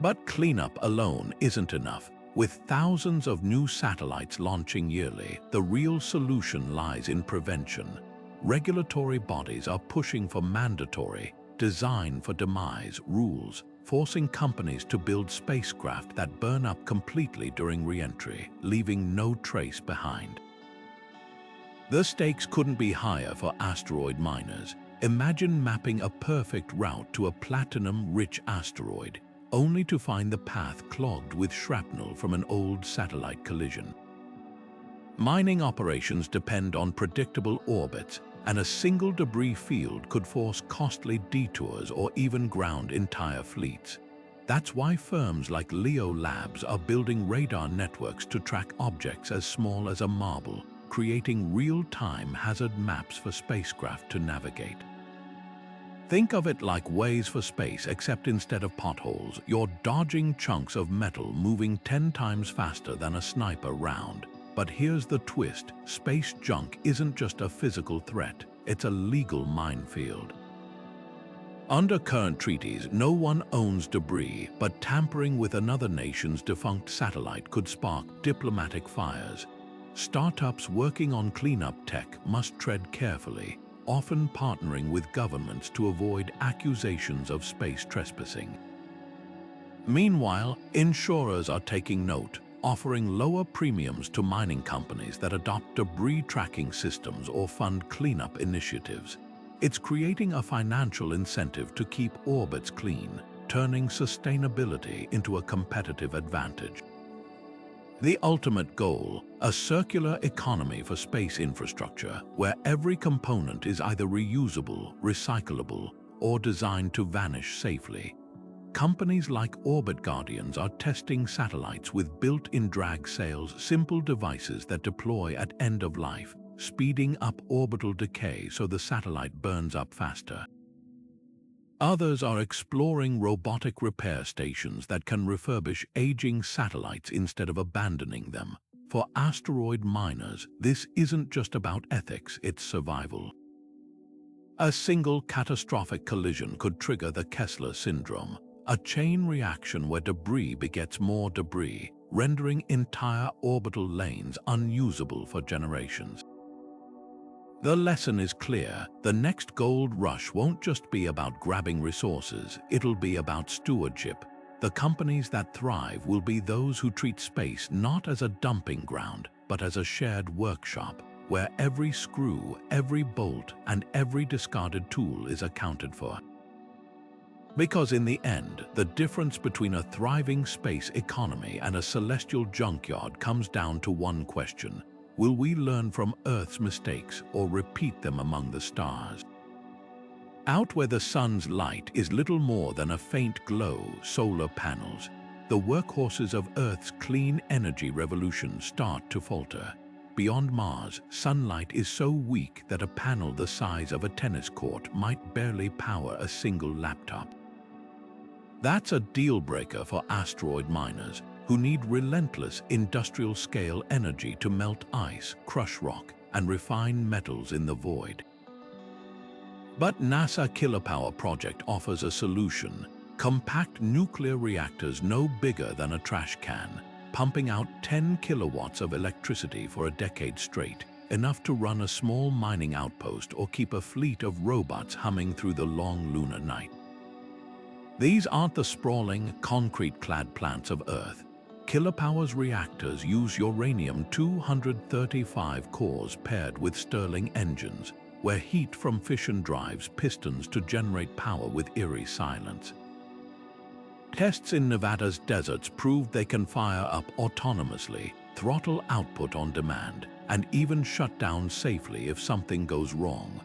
[SPEAKER 1] But cleanup alone isn't enough. With thousands of new satellites launching yearly, the real solution lies in prevention. Regulatory bodies are pushing for mandatory, design for demise rules, forcing companies to build spacecraft that burn up completely during re-entry, leaving no trace behind. The stakes couldn't be higher for asteroid miners. Imagine mapping a perfect route to a platinum-rich asteroid, only to find the path clogged with shrapnel from an old satellite collision. Mining operations depend on predictable orbits, and a single debris field could force costly detours or even ground entire fleets. That's why firms like Leo Labs are building radar networks to track objects as small as a marble, creating real-time hazard maps for spacecraft to navigate. Think of it like Waze for space, except instead of potholes, you're dodging chunks of metal moving 10 times faster than a sniper round. But here's the twist: space junk isn't just a physical threat, it's a legal minefield. Under current treaties, no one owns debris, but tampering with another nation's defunct satellite could spark diplomatic fires. Startups working on cleanup tech must tread carefully, often partnering with governments to avoid accusations of space trespassing. Meanwhile, insurers are taking note, offering lower premiums to mining companies that adopt debris tracking systems or fund cleanup initiatives. It's creating a financial incentive to keep orbits clean, turning sustainability into a competitive advantage. The ultimate goal: a circular economy for space infrastructure, where every component is either reusable, recyclable, or designed to vanish safely. Companies like Orbit Guardians are testing satellites with built-in drag sails, simple devices that deploy at end of life, speeding up orbital decay so the satellite burns up faster. Others are exploring robotic repair stations that can refurbish aging satellites instead of abandoning them. For asteroid miners, this isn't just about ethics, it's survival. A single catastrophic collision could trigger the Kessler syndrome, a chain reaction where debris begets more debris, rendering entire orbital lanes unusable for generations. The lesson is clear: the next gold rush won't just be about grabbing resources, it'll be about stewardship. The companies that thrive will be those who treat space not as a dumping ground, but as a shared workshop, where every screw, every bolt, and every discarded tool is accounted for. Because in the end, the difference between a thriving space economy and a celestial junkyard comes down to one question: will we learn from Earth's mistakes or repeat them among the stars? Out where the sun's light is little more than a faint glow, solar panels, the workhorses of Earth's clean energy revolution start to falter. Beyond Mars, sunlight is so weak that a panel the size of a tennis court might barely power a single laptop. That's a deal-breaker for asteroid miners, who need relentless industrial-scale energy to melt ice, crush rock, and refine metals in the void. But NASA Kilopower project offers a solution: compact nuclear reactors no bigger than a trash can, pumping out 10 kilowatts of electricity for a decade straight, enough to run a small mining outpost or keep a fleet of robots humming through the long lunar night. These aren't the sprawling, concrete-clad plants of Earth. Kilopower's reactors use uranium-235 cores paired with Stirling engines, where heat from fission drives pistons to generate power with eerie silence. Tests in Nevada's deserts proved they can fire up autonomously, throttle output on demand, and even shut down safely if something goes wrong.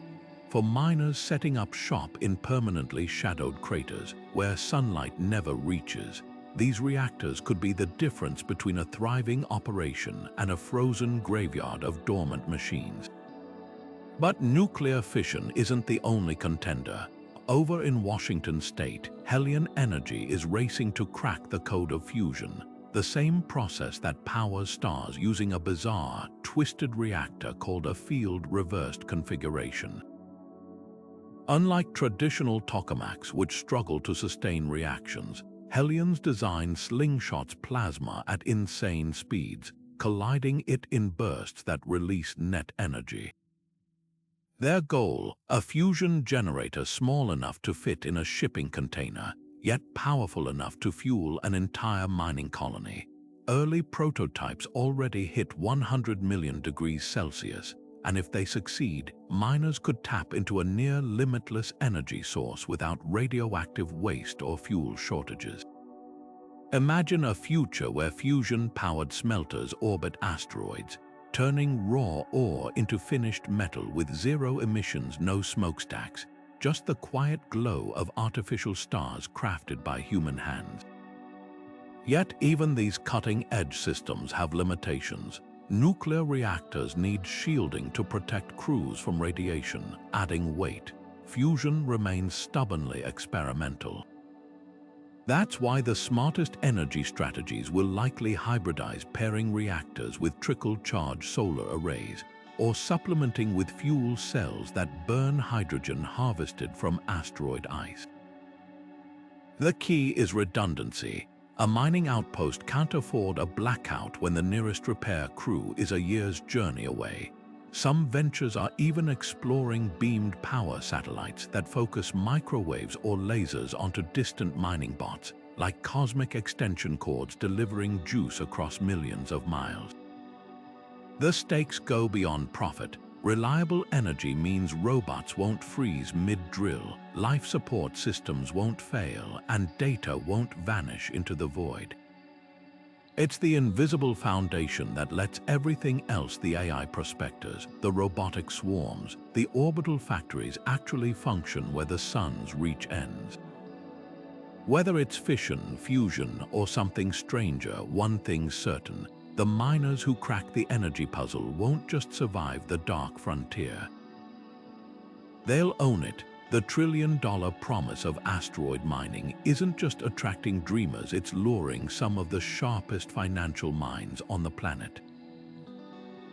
[SPEAKER 1] For miners setting up shop in permanently shadowed craters where sunlight never reaches, these reactors could be the difference between a thriving operation and a frozen graveyard of dormant machines. But nuclear fission isn't the only contender. Over in Washington state, Hellion Energy is racing to crack the code of fusion, the same process that powers stars using a bizarre, twisted reactor called a field-reversed configuration. Unlike traditional tokamaks, which struggle to sustain reactions, Hellion's design slingshots plasma at insane speeds, colliding it in bursts that release net energy. Their goal, a fusion generator small enough to fit in a shipping container, yet powerful enough to fuel an entire mining colony. Early prototypes already hit 100 million degrees Celsius, and if they succeed, miners could tap into a near-limitless energy source without radioactive waste or fuel shortages. Imagine a future where fusion-powered smelters orbit asteroids, turning raw ore into finished metal with zero emissions, no smokestacks, just the quiet glow of artificial stars crafted by human hands. Yet even these cutting-edge systems have limitations. Nuclear reactors need shielding to protect crews from radiation, adding weight. Fusion remains stubbornly experimental. That's why the smartest energy strategies will likely hybridize pairing reactors with trickle-charge solar arrays, or supplementing with fuel cells that burn hydrogen harvested from asteroid ice. The key is redundancy. A mining outpost can't afford a blackout when the nearest repair crew is a year's journey away. Some ventures are even exploring beamed power satellites that focus microwaves or lasers onto distant mining bots, like cosmic extension cords delivering juice across millions of miles. The stakes go beyond profit. Reliable energy means robots won't freeze mid-drill, life support systems won't fail, and data won't vanish into the void. It's the invisible foundation that lets everything else, the AI prospectors, the robotic swarms, the orbital factories, actually function where the sun's reach ends. Whether it's fission, fusion, or something stranger, one thing's certain: the miners who crack the energy puzzle won't just survive the dark frontier. They'll own it. The trillion-dollar promise of asteroid mining isn't just attracting dreamers, it's luring some of the sharpest financial minds on the planet.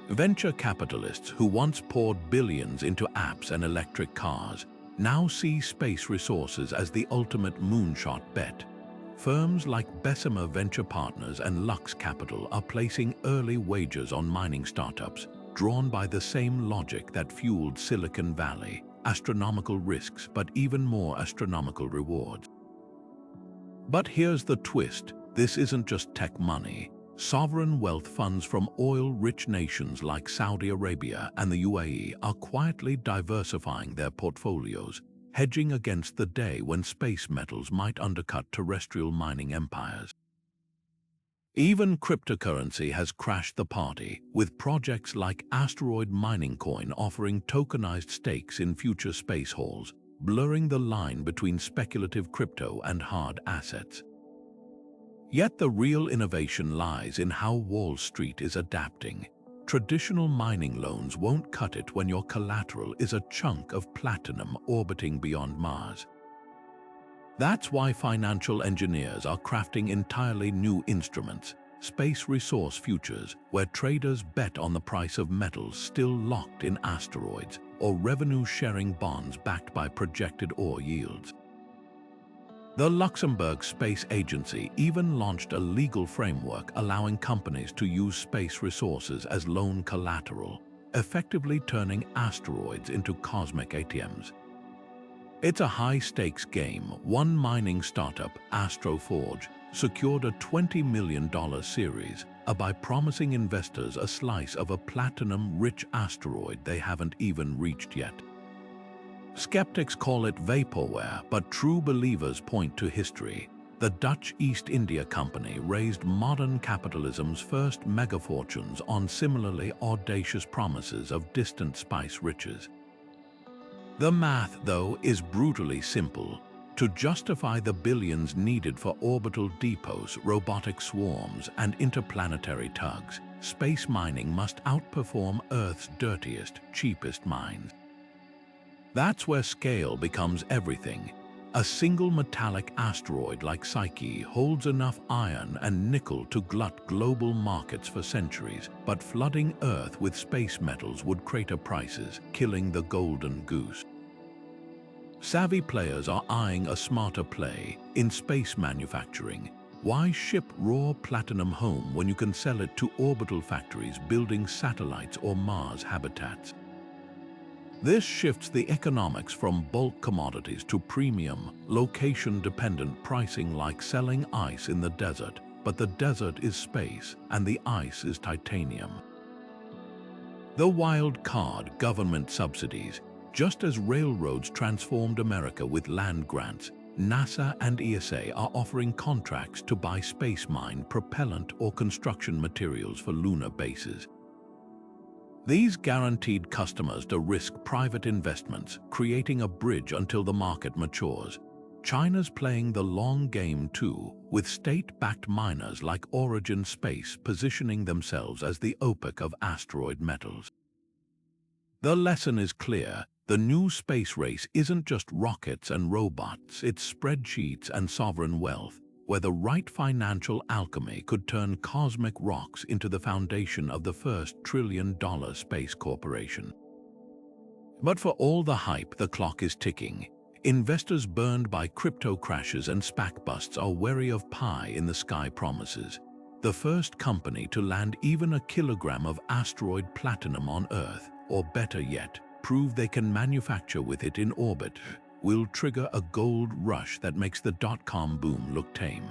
[SPEAKER 1] Venture capitalists who once poured billions into apps and electric cars now see space resources as the ultimate moonshot bet. Firms like Bessemer Venture Partners and Lux Capital are placing early wagers on mining startups, drawn by the same logic that fueled Silicon Valley: astronomical risks, but even more astronomical rewards. But here's the twist: this isn't just tech money. Sovereign wealth funds from oil-rich nations like Saudi Arabia and the UAE are quietly diversifying their portfolios, hedging against the day when space metals might undercut terrestrial mining empires. Even cryptocurrency has crashed the party, with projects like Asteroid Mining Coin offering tokenized stakes in future space halls, blurring the line between speculative crypto and hard assets. Yet the real innovation lies in how Wall Street is adapting. Traditional mining loans won't cut it when your collateral is a chunk of platinum orbiting beyond Mars. That's why financial engineers are crafting entirely new instruments, space resource futures, where traders bet on the price of metals still locked in asteroids, or revenue-sharing bonds backed by projected ore yields. The Luxembourg Space Agency even launched a legal framework allowing companies to use space resources as loan collateral, effectively turning asteroids into cosmic ATMs. It's a high-stakes game. One mining startup, Astroforge, secured a $20 million series by promising investors a slice of a platinum-rich asteroid they haven't even reached yet. Skeptics call it vaporware, but true believers point to history. The Dutch East India Company raised modern capitalism's first megafortunes on similarly audacious promises of distant spice riches. The math, though, is brutally simple. To justify the billions needed for orbital depots, robotic swarms, and interplanetary tugs, space mining must outperform Earth's dirtiest, cheapest mines. That's where scale becomes everything. A single metallic asteroid like Psyche holds enough iron and nickel to glut global markets for centuries, but flooding Earth with space metals would crater prices, killing the golden goose. Savvy players are eyeing a smarter play in space manufacturing. Why ship raw platinum home when you can sell it to orbital factories building satellites or Mars habitats? This shifts the economics from bulk commodities to premium, location-dependent pricing, like selling ice in the desert, but the desert is space and the ice is titanium. The wild card: government subsidies. Just as railroads transformed America with land grants, NASA and ESA are offering contracts to buy space mine propellant or construction materials for lunar bases. These guaranteed customers to risk private investments, creating a bridge until the market matures. China's playing the long game too, with state-backed miners like Origin Space positioning themselves as the OPEC of asteroid metals. The lesson is clear. The new space race isn't just rockets and robots, it's spreadsheets and sovereign wealth, where the right financial alchemy could turn cosmic rocks into the foundation of the first trillion-dollar space corporation. But for all the hype, the clock is ticking. Investors burned by crypto crashes and SPAC busts are wary of pie-in-the-sky promises. The first company to land even a kilogram of asteroid platinum on Earth, or better yet, prove they can manufacture with it in orbit, will trigger a gold rush that makes the dot-com boom look tame.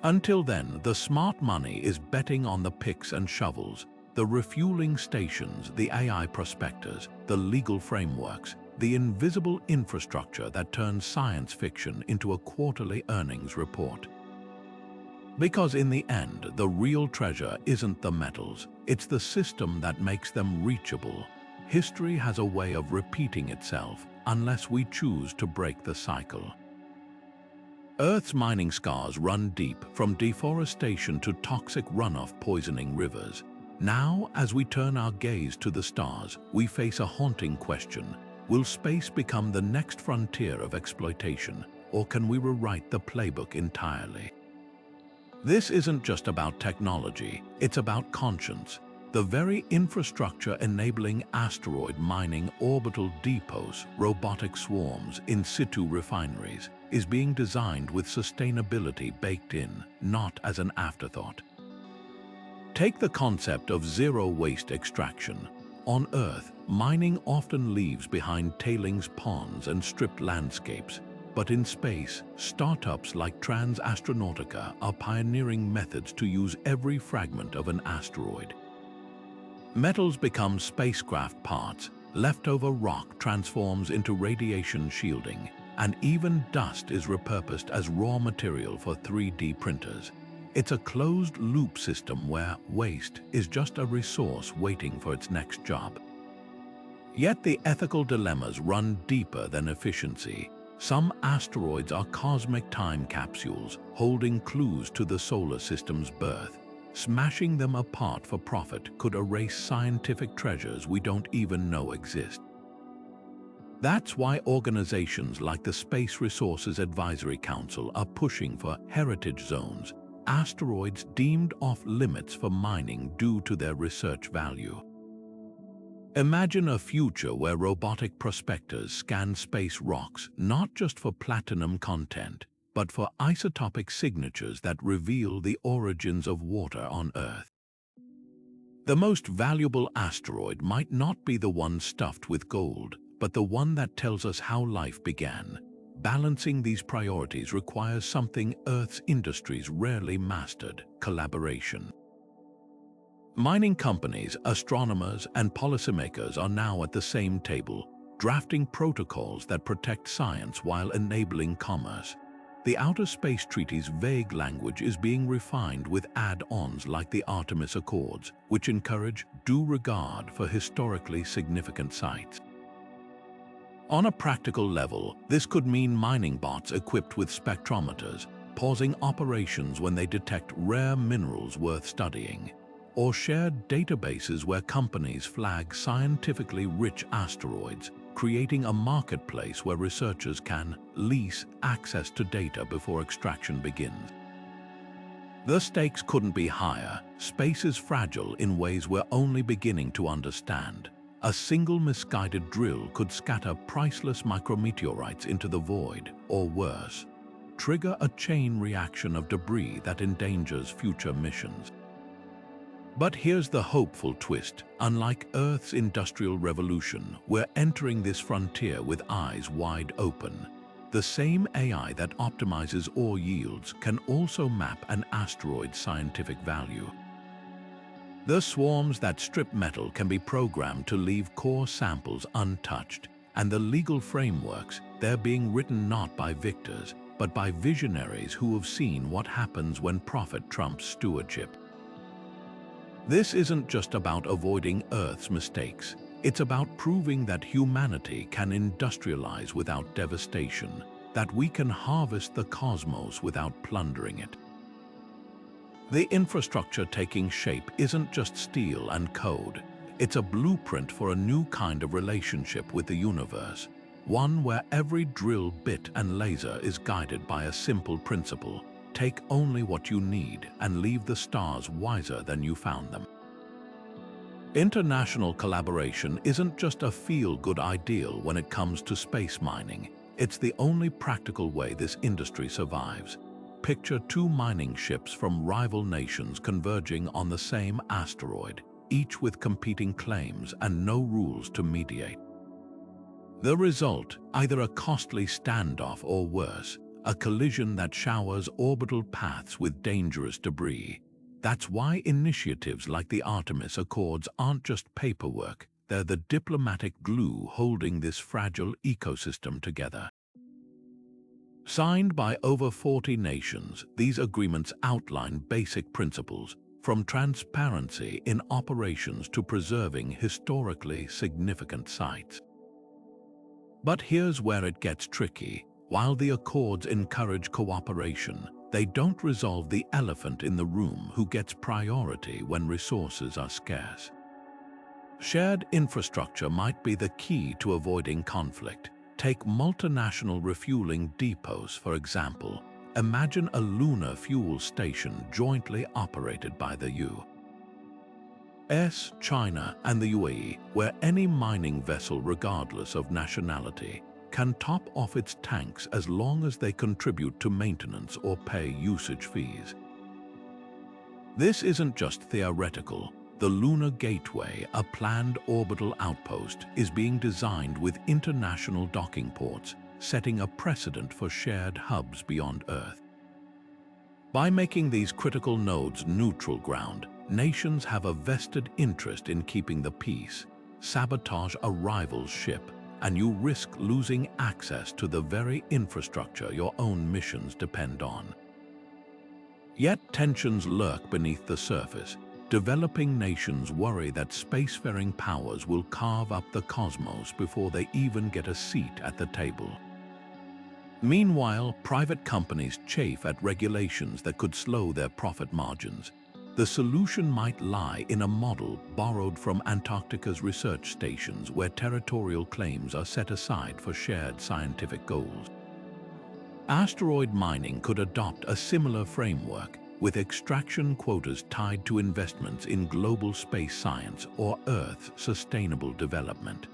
[SPEAKER 1] Until then, the smart money is betting on the picks and shovels, the refueling stations, the AI prospectors, the legal frameworks, the invisible infrastructure that turns science fiction into a quarterly earnings report. Because in the end, the real treasure isn't the metals, it's the system that makes them reachable. History has a way of repeating itself unless we choose to break the cycle. Earth's mining scars run deep, from deforestation to toxic runoff poisoning rivers. Now, as we turn our gaze to the stars, we face a haunting question. Will space become the next frontier of exploitation, or can we rewrite the playbook entirely? This isn't just about technology, it's about conscience. The very infrastructure enabling asteroid mining, orbital depots, robotic swarms, in-situ refineries, is being designed with sustainability baked in, not as an afterthought. Take the concept of zero-waste extraction. On Earth, mining often leaves behind tailings ponds and stripped landscapes. But in space, startups like Trans-Astronautica are pioneering methods to use every fragment of an asteroid. Metals become spacecraft parts, leftover rock transforms into radiation shielding, and even dust is repurposed as raw material for 3D printers. It's a closed-loop system where waste is just a resource waiting for its next job. Yet the ethical dilemmas run deeper than efficiency. Some asteroids are cosmic time capsules, holding clues to the solar system's birth. Smashing them apart for profit could erase scientific treasures we don't even know exist. That's why organizations like the Space Resources Advisory Council are pushing for heritage zones, asteroids deemed off-limits for mining due to their research value. Imagine a future where robotic prospectors scan space rocks not just for platinum content, but for isotopic signatures that reveal the origins of water on Earth. The most valuable asteroid might not be the one stuffed with gold, but the one that tells us how life began. Balancing these priorities requires something Earth's industries rarely mastered: collaboration. Mining companies, astronomers, and policymakers are now at the same table, drafting protocols that protect science while enabling commerce. The Outer Space Treaty's vague language is being refined with add-ons like the Artemis Accords, which encourage due regard for historically significant sites. On a practical level, this could mean mining bots equipped with spectrometers, pausing operations when they detect rare minerals worth studying, or shared databases where companies flag scientifically rich asteroids, creating a marketplace where researchers can lease access to data before extraction begins. The stakes couldn't be higher. Space is fragile in ways we're only beginning to understand. A single misguided drill could scatter priceless micrometeorites into the void, or worse, trigger a chain reaction of debris that endangers future missions. But here's the hopeful twist. Unlike Earth's industrial revolution, we're entering this frontier with eyes wide open. The same AI that optimizes ore yields can also map an asteroid's scientific value. The swarms that strip metal can be programmed to leave core samples untouched, and the legal frameworks, they're being written not by victors, but by visionaries who have seen what happens when profit trumps stewardship. This isn't just about avoiding Earth's mistakes. It's about proving that humanity can industrialize without devastation, that we can harvest the cosmos without plundering it. The infrastructure taking shape isn't just steel and code. It's a blueprint for a new kind of relationship with the universe, one where every drill bit and laser is guided by a simple principle: take only what you need and leave the stars wiser than you found them. International collaboration isn't just a feel-good ideal when it comes to space mining. It's the only practical way this industry survives. Picture two mining ships from rival nations converging on the same asteroid, each with competing claims and no rules to mediate. The result, either a costly standoff or worse, a collision that showers orbital paths with dangerous debris. That's why initiatives like the Artemis Accords aren't just paperwork, they're the diplomatic glue holding this fragile ecosystem together. Signed by over 40 nations, these agreements outline basic principles, from transparency in operations to preserving historically significant sites. But here's where it gets tricky. While the Accords encourage cooperation, they don't resolve the elephant in the room: who gets priority when resources are scarce. Shared infrastructure might be the key to avoiding conflict. Take multinational refueling depots, for example. Imagine a lunar fuel station jointly operated by the US, China, and the UAE, where any mining vessel, regardless of nationality, can top off its tanks as long as they contribute to maintenance or pay usage fees. This isn't just theoretical. The Lunar Gateway, a planned orbital outpost, is being designed with international docking ports, setting a precedent for shared hubs beyond Earth. By making these critical nodes neutral ground, nations have a vested interest in keeping the peace. Sabotage a rival's ship, and you risk losing access to the very infrastructure your own missions depend on. Yet tensions lurk beneath the surface. Developing nations worry that spacefaring powers will carve up the cosmos before they even get a seat at the table. Meanwhile, private companies chafe at regulations that could slow their profit margins. The solution might lie in a model borrowed from Antarctica's research stations, where territorial claims are set aside for shared scientific goals. Asteroid mining could adopt a similar framework, with extraction quotas tied to investments in global space science or Earth's sustainable development.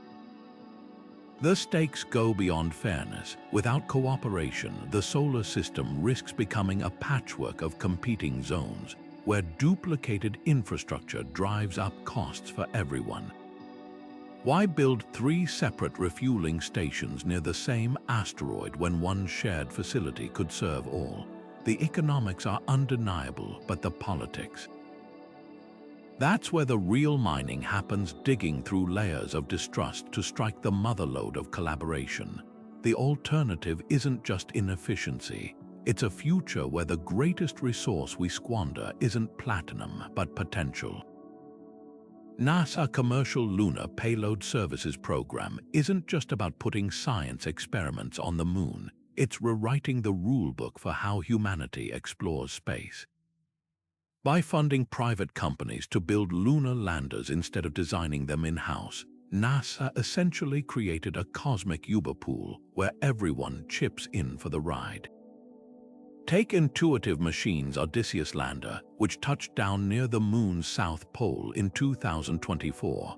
[SPEAKER 1] The stakes go beyond fairness. Without cooperation, the solar system risks becoming a patchwork of competing zones, where duplicated infrastructure drives up costs for everyone. Why build 3 separate refueling stations near the same asteroid when one shared facility could serve all? The economics are undeniable, but the politics. That's where the real mining happens, digging through layers of distrust to strike the motherlode of collaboration. The alternative isn't just inefficiency. It's a future where the greatest resource we squander isn't platinum, but potential. NASA Commercial Lunar Payload Services Program isn't just about putting science experiments on the moon. It's rewriting the rulebook for how humanity explores space. By funding private companies to build lunar landers instead of designing them in-house, NASA essentially created a cosmic Uber pool where everyone chips in for the ride. Take Intuitive Machines' Odysseus lander, which touched down near the moon's south pole in 2024.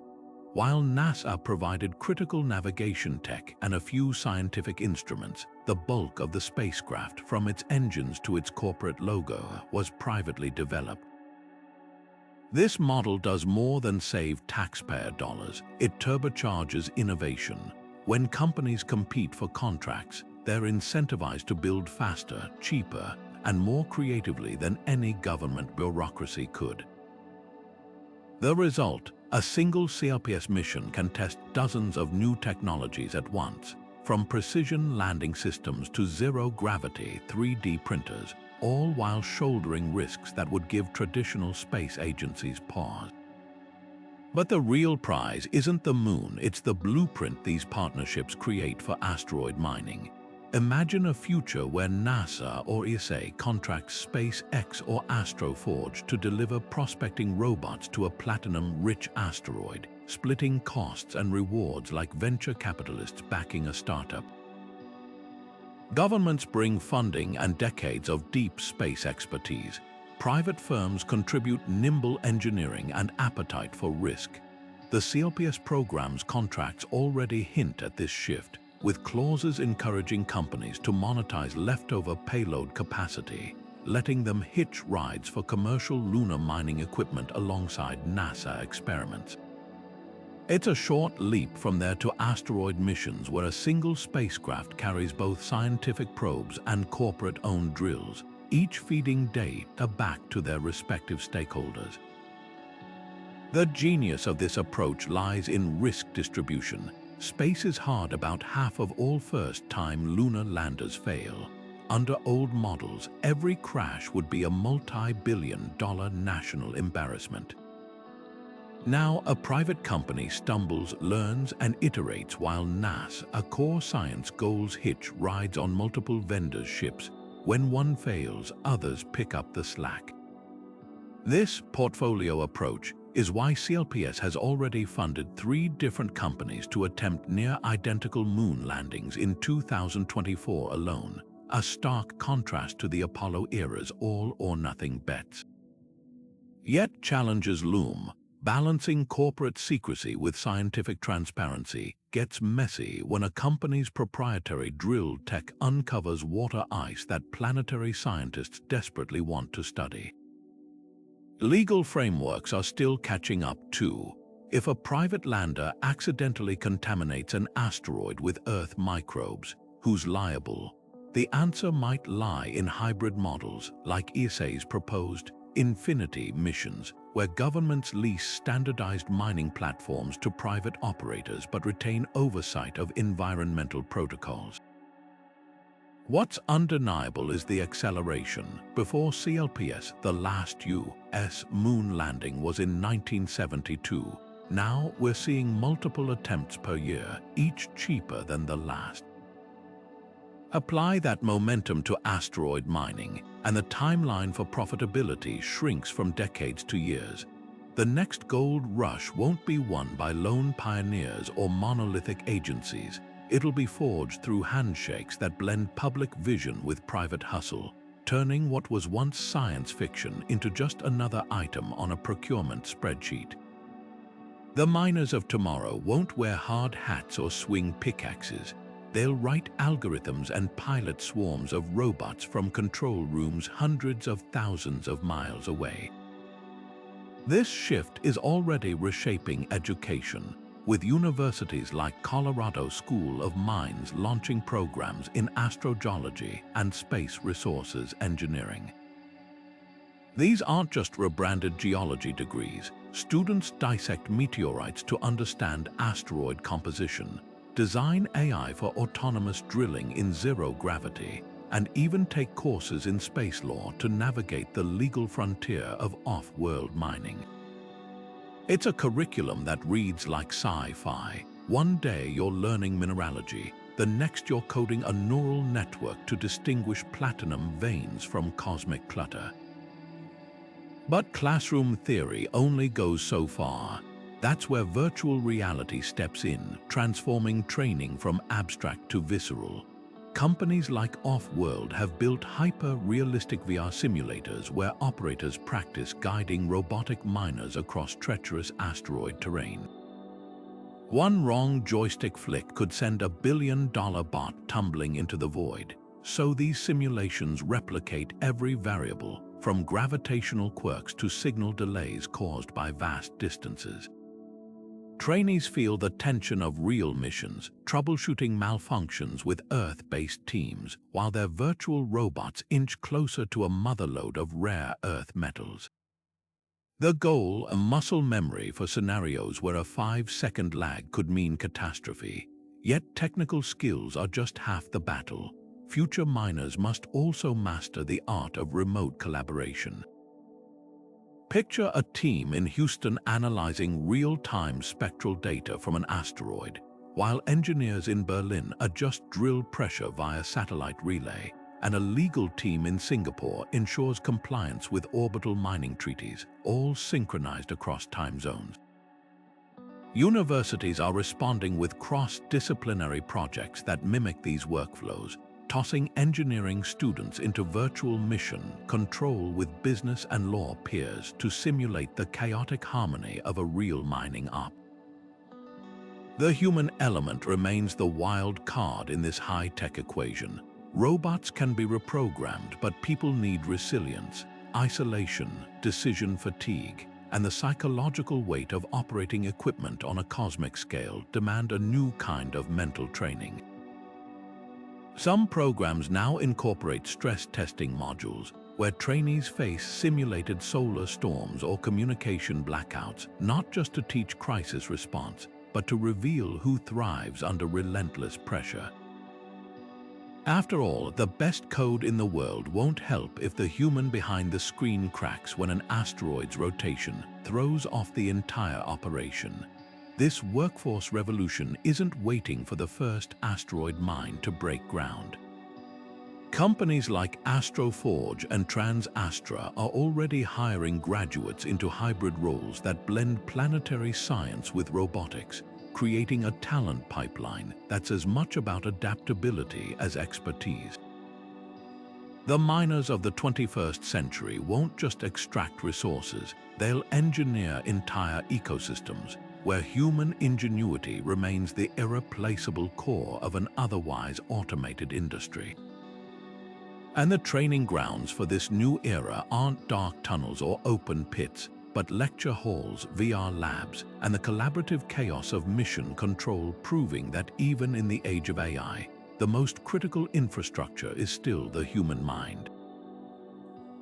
[SPEAKER 1] While NASA provided critical navigation tech and a few scientific instruments, the bulk of the spacecraft, from its engines to its corporate logo, was privately developed. This model does more than save taxpayer dollars. It turbocharges innovation. When companies compete for contracts, they're incentivized to build faster, cheaper, and more creatively than any government bureaucracy could. The result: a single CLPS mission can test dozens of new technologies at once, from precision landing systems to zero-gravity 3D printers, all while shouldering risks that would give traditional space agencies pause. But the real prize isn't the moon, it's the blueprint these partnerships create for asteroid mining. Imagine a future where NASA or ISRU contracts SpaceX or Astroforge to deliver prospecting robots to a platinum-rich asteroid, splitting costs and rewards like venture capitalists backing a startup. Governments bring funding and decades of deep space expertise. Private firms contribute nimble engineering and appetite for risk. The CLPS program's contracts already hint at this shift, with clauses encouraging companies to monetize leftover payload capacity, letting them hitch rides for commercial lunar mining equipment alongside NASA experiments. It's a short leap from there to asteroid missions where a single spacecraft carries both scientific probes and corporate-owned drills, each feeding data back to their respective stakeholders. The genius of this approach lies in risk distribution. Space is hard. About half of all first-time lunar landers fail. Under old models, every crash would be a multi-billion-dollar national embarrassment. Now, a private company stumbles, learns, and iterates while NASA, a core science goals hitch rides on multiple vendors' ships. When one fails, others pick up the slack. This portfolio approach is why CLPS has already funded 3 different companies to attempt near-identical moon landings in 2024 alone, a stark contrast to the Apollo era's all-or-nothing bets. Yet challenges loom. Balancing corporate secrecy with scientific transparency gets messy when a company's proprietary drill tech uncovers water ice that planetary scientists desperately want to study. Legal frameworks are still catching up too. If a private lander accidentally contaminates an asteroid with Earth microbes, who's liable? The answer might lie in hybrid models like ISRU's proposed Infinity missions, where governments lease standardized mining platforms to private operators but retain oversight of environmental protocols. What's undeniable is the acceleration. Before CLPS, the last U.S. moon landing was in 1972. Now we're seeing multiple attempts per year, each cheaper than the last. Apply that momentum to asteroid mining, and the timeline for profitability shrinks from decades to years. The next gold rush won't be won by lone pioneers or monolithic agencies. It'll be forged through handshakes that blend public vision with private hustle, turning what was once science fiction into just another item on a procurement spreadsheet. The miners of tomorrow won't wear hard hats or swing pickaxes. They'll write algorithms and pilot swarms of robots from control rooms hundreds of thousands of miles away. This shift is already reshaping education, with universities like Colorado School of Mines launching programs in astrogeology and space resources engineering. These aren't just rebranded geology degrees. Students dissect meteorites to understand asteroid composition, design AI for autonomous drilling in zero gravity, and even take courses in space law to navigate the legal frontier of off-world mining. It's a curriculum that reads like sci-fi. One day you're learning mineralogy, the next you're coding a neural network to distinguish platinum veins from cosmic clutter. But classroom theory only goes so far. That's where virtual reality steps in, transforming training from abstract to visceral. Companies like Off-World have built hyper-realistic VR simulators where operators practice guiding robotic miners across treacherous asteroid terrain. One wrong joystick flick could send a billion-dollar bot tumbling into the void, so these simulations replicate every variable, from gravitational quirks to signal delays caused by vast distances. Trainees feel the tension of real missions, troubleshooting malfunctions with Earth-based teams, while their virtual robots inch closer to a motherlode of rare Earth metals. The goal, a muscle memory for scenarios where a 5-second lag could mean catastrophe. Yet technical skills are just half the battle. Future miners must also master the art of remote collaboration. Picture a team in Houston analyzing real-time spectral data from an asteroid, while engineers in Berlin adjust drill pressure via satellite relay, and a legal team in Singapore ensures compliance with orbital mining treaties, all synchronized across time zones. Universities are responding with cross-disciplinary projects that mimic these workflows, tossing engineering students into virtual mission control with business and law peers to simulate the chaotic harmony of a real mining op. The human element remains the wild card in this high-tech equation. Robots can be reprogrammed, but people need resilience, isolation, decision fatigue, and the psychological weight of operating equipment on a cosmic scale demand a new kind of mental training. Some programs now incorporate stress testing modules where trainees face simulated solar storms or communication blackouts, not just to teach crisis response, but to reveal who thrives under relentless pressure. After all, the best code in the world won't help if the human behind the screen cracks when an asteroid's rotation throws off the entire operation. This workforce revolution isn't waiting for the first asteroid mine to break ground. Companies like Astroforge and TransAstra are already hiring graduates into hybrid roles that blend planetary science with robotics, creating a talent pipeline that's as much about adaptability as expertise. The miners of the 21st century won't just extract resources, they'll engineer entire ecosystems, where human ingenuity remains the irreplaceable core of an otherwise automated industry. And the training grounds for this new era aren't dark tunnels or open pits, but lecture halls, VR labs, and the collaborative chaos of mission control, proving that even in the age of AI, the most critical infrastructure is still the human mind.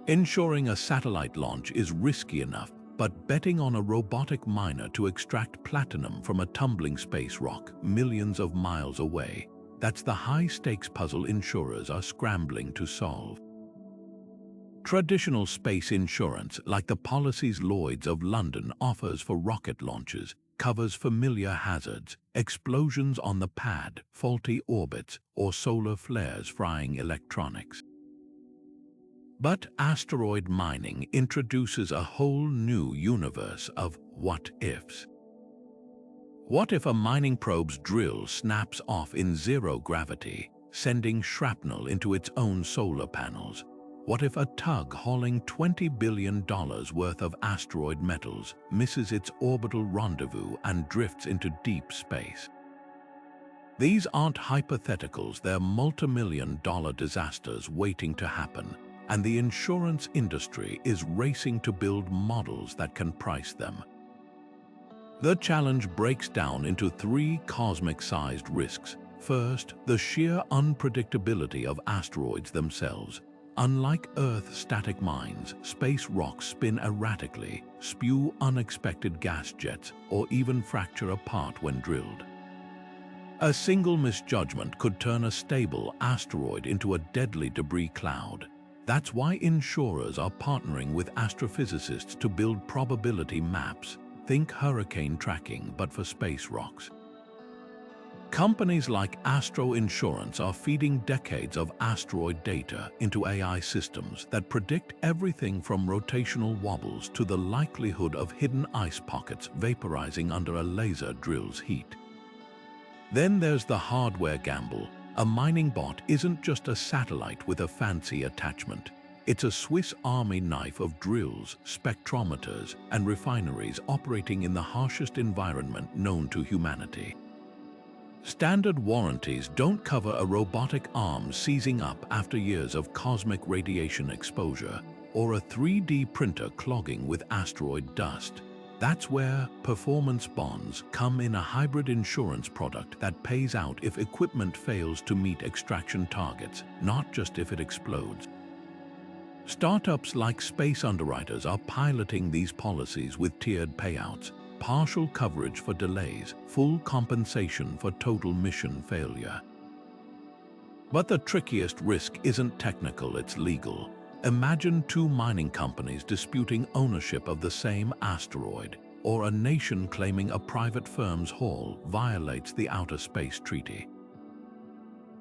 [SPEAKER 1] Ensuring a satellite launch is risky enough, but betting on a robotic miner to extract platinum from a tumbling space rock millions of miles away, that's the high-stakes puzzle insurers are scrambling to solve. Traditional space insurance, like the policies Lloyd's of London offers for rocket launches, covers familiar hazards, explosions on the pad, faulty orbits, or solar flares frying electronics. But asteroid mining introduces a whole new universe of what-ifs. What if a mining probe's drill snaps off in zero gravity, sending shrapnel into its own solar panels? What if a tug hauling $20 billion worth of asteroid metals misses its orbital rendezvous and drifts into deep space? These aren't hypotheticals, they're multi-million-dollar disasters waiting to happen, and the insurance industry is racing to build models that can price them. The challenge breaks down into three cosmic-sized risks. First, the sheer unpredictability of asteroids themselves. Unlike Earth static mines, space rocks spin erratically, spew unexpected gas jets, or even fracture apart when drilled. A single misjudgment could turn a stable asteroid into a deadly debris cloud. That's why insurers are partnering with astrophysicists to build probability maps. Think hurricane tracking, but for space rocks. Companies like Astro Insurance are feeding decades of asteroid data into AI systems that predict everything from rotational wobbles to the likelihood of hidden ice pockets vaporizing under a laser drill's heat. Then there's the hardware gamble. A mining bot isn't just a satellite with a fancy attachment. It's a Swiss Army knife of drills, spectrometers, and refineries operating in the harshest environment known to humanity. Standard warranties don't cover a robotic arm seizing up after years of cosmic radiation exposure, or a 3D printer clogging with asteroid dust. That's where performance bonds come in, a hybrid insurance product that pays out if equipment fails to meet extraction targets, not just if it explodes. Startups like Space Underwriters are piloting these policies with tiered payouts, partial coverage for delays, full compensation for total mission failure. But the trickiest risk isn't technical, it's legal. Imagine two mining companies disputing ownership of the same asteroid, or a nation claiming a private firm's haul violates the Outer Space Treaty.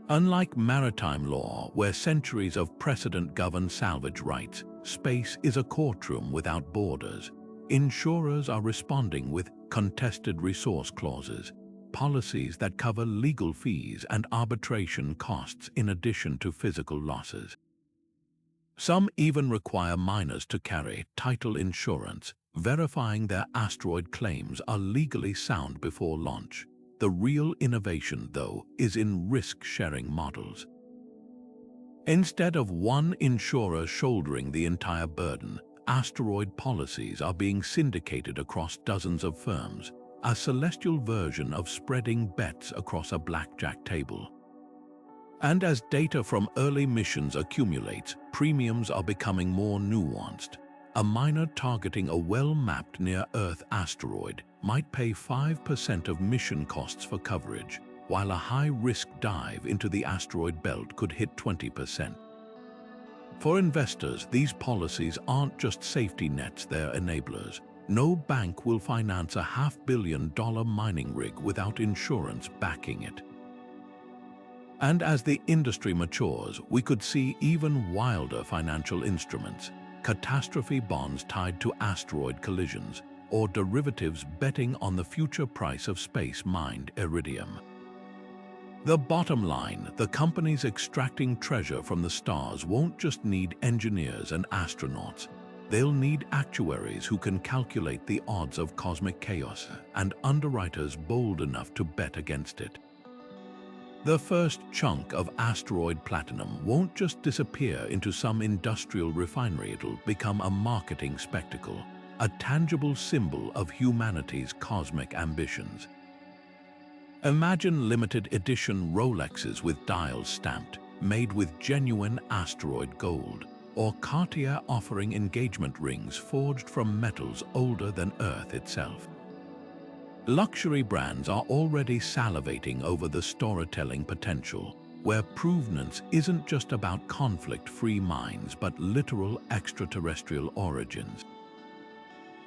[SPEAKER 1] Unlike maritime law, where centuries of precedent govern salvage rights, space is a courtroom without borders. Insurers are responding with contested resource clauses, policies that cover legal fees and arbitration costs in addition to physical losses. Some even require miners to carry title insurance, verifying their asteroid claims are legally sound before launch. The real innovation, though, is in risk-sharing models. Instead of one insurer shouldering the entire burden, asteroid policies are being syndicated across dozens of firms, a celestial version of spreading bets across a blackjack table. And as data from early missions accumulates, premiums are becoming more nuanced. A miner targeting a well-mapped near-Earth asteroid might pay 5% of mission costs for coverage, while a high-risk dive into the asteroid belt could hit 20%. For investors, these policies aren't just safety nets, they're enablers. No bank will finance a $500 million mining rig without insurance backing it. And as the industry matures, we could see even wilder financial instruments, catastrophe bonds tied to asteroid collisions, or derivatives betting on the future price of space-mined iridium. The bottom line, the companies extracting treasure from the stars won't just need engineers and astronauts. They'll need actuaries who can calculate the odds of cosmic chaos and underwriters bold enough to bet against it. The first chunk of asteroid platinum won't just disappear into some industrial refinery, it'll become a marketing spectacle, a tangible symbol of humanity's cosmic ambitions. Imagine limited edition Rolexes with dials stamped, made with genuine asteroid gold, or Cartier offering engagement rings forged from metals older than Earth itself. Luxury brands are already salivating over the storytelling potential, where provenance isn't just about conflict-free mines but literal extraterrestrial origins.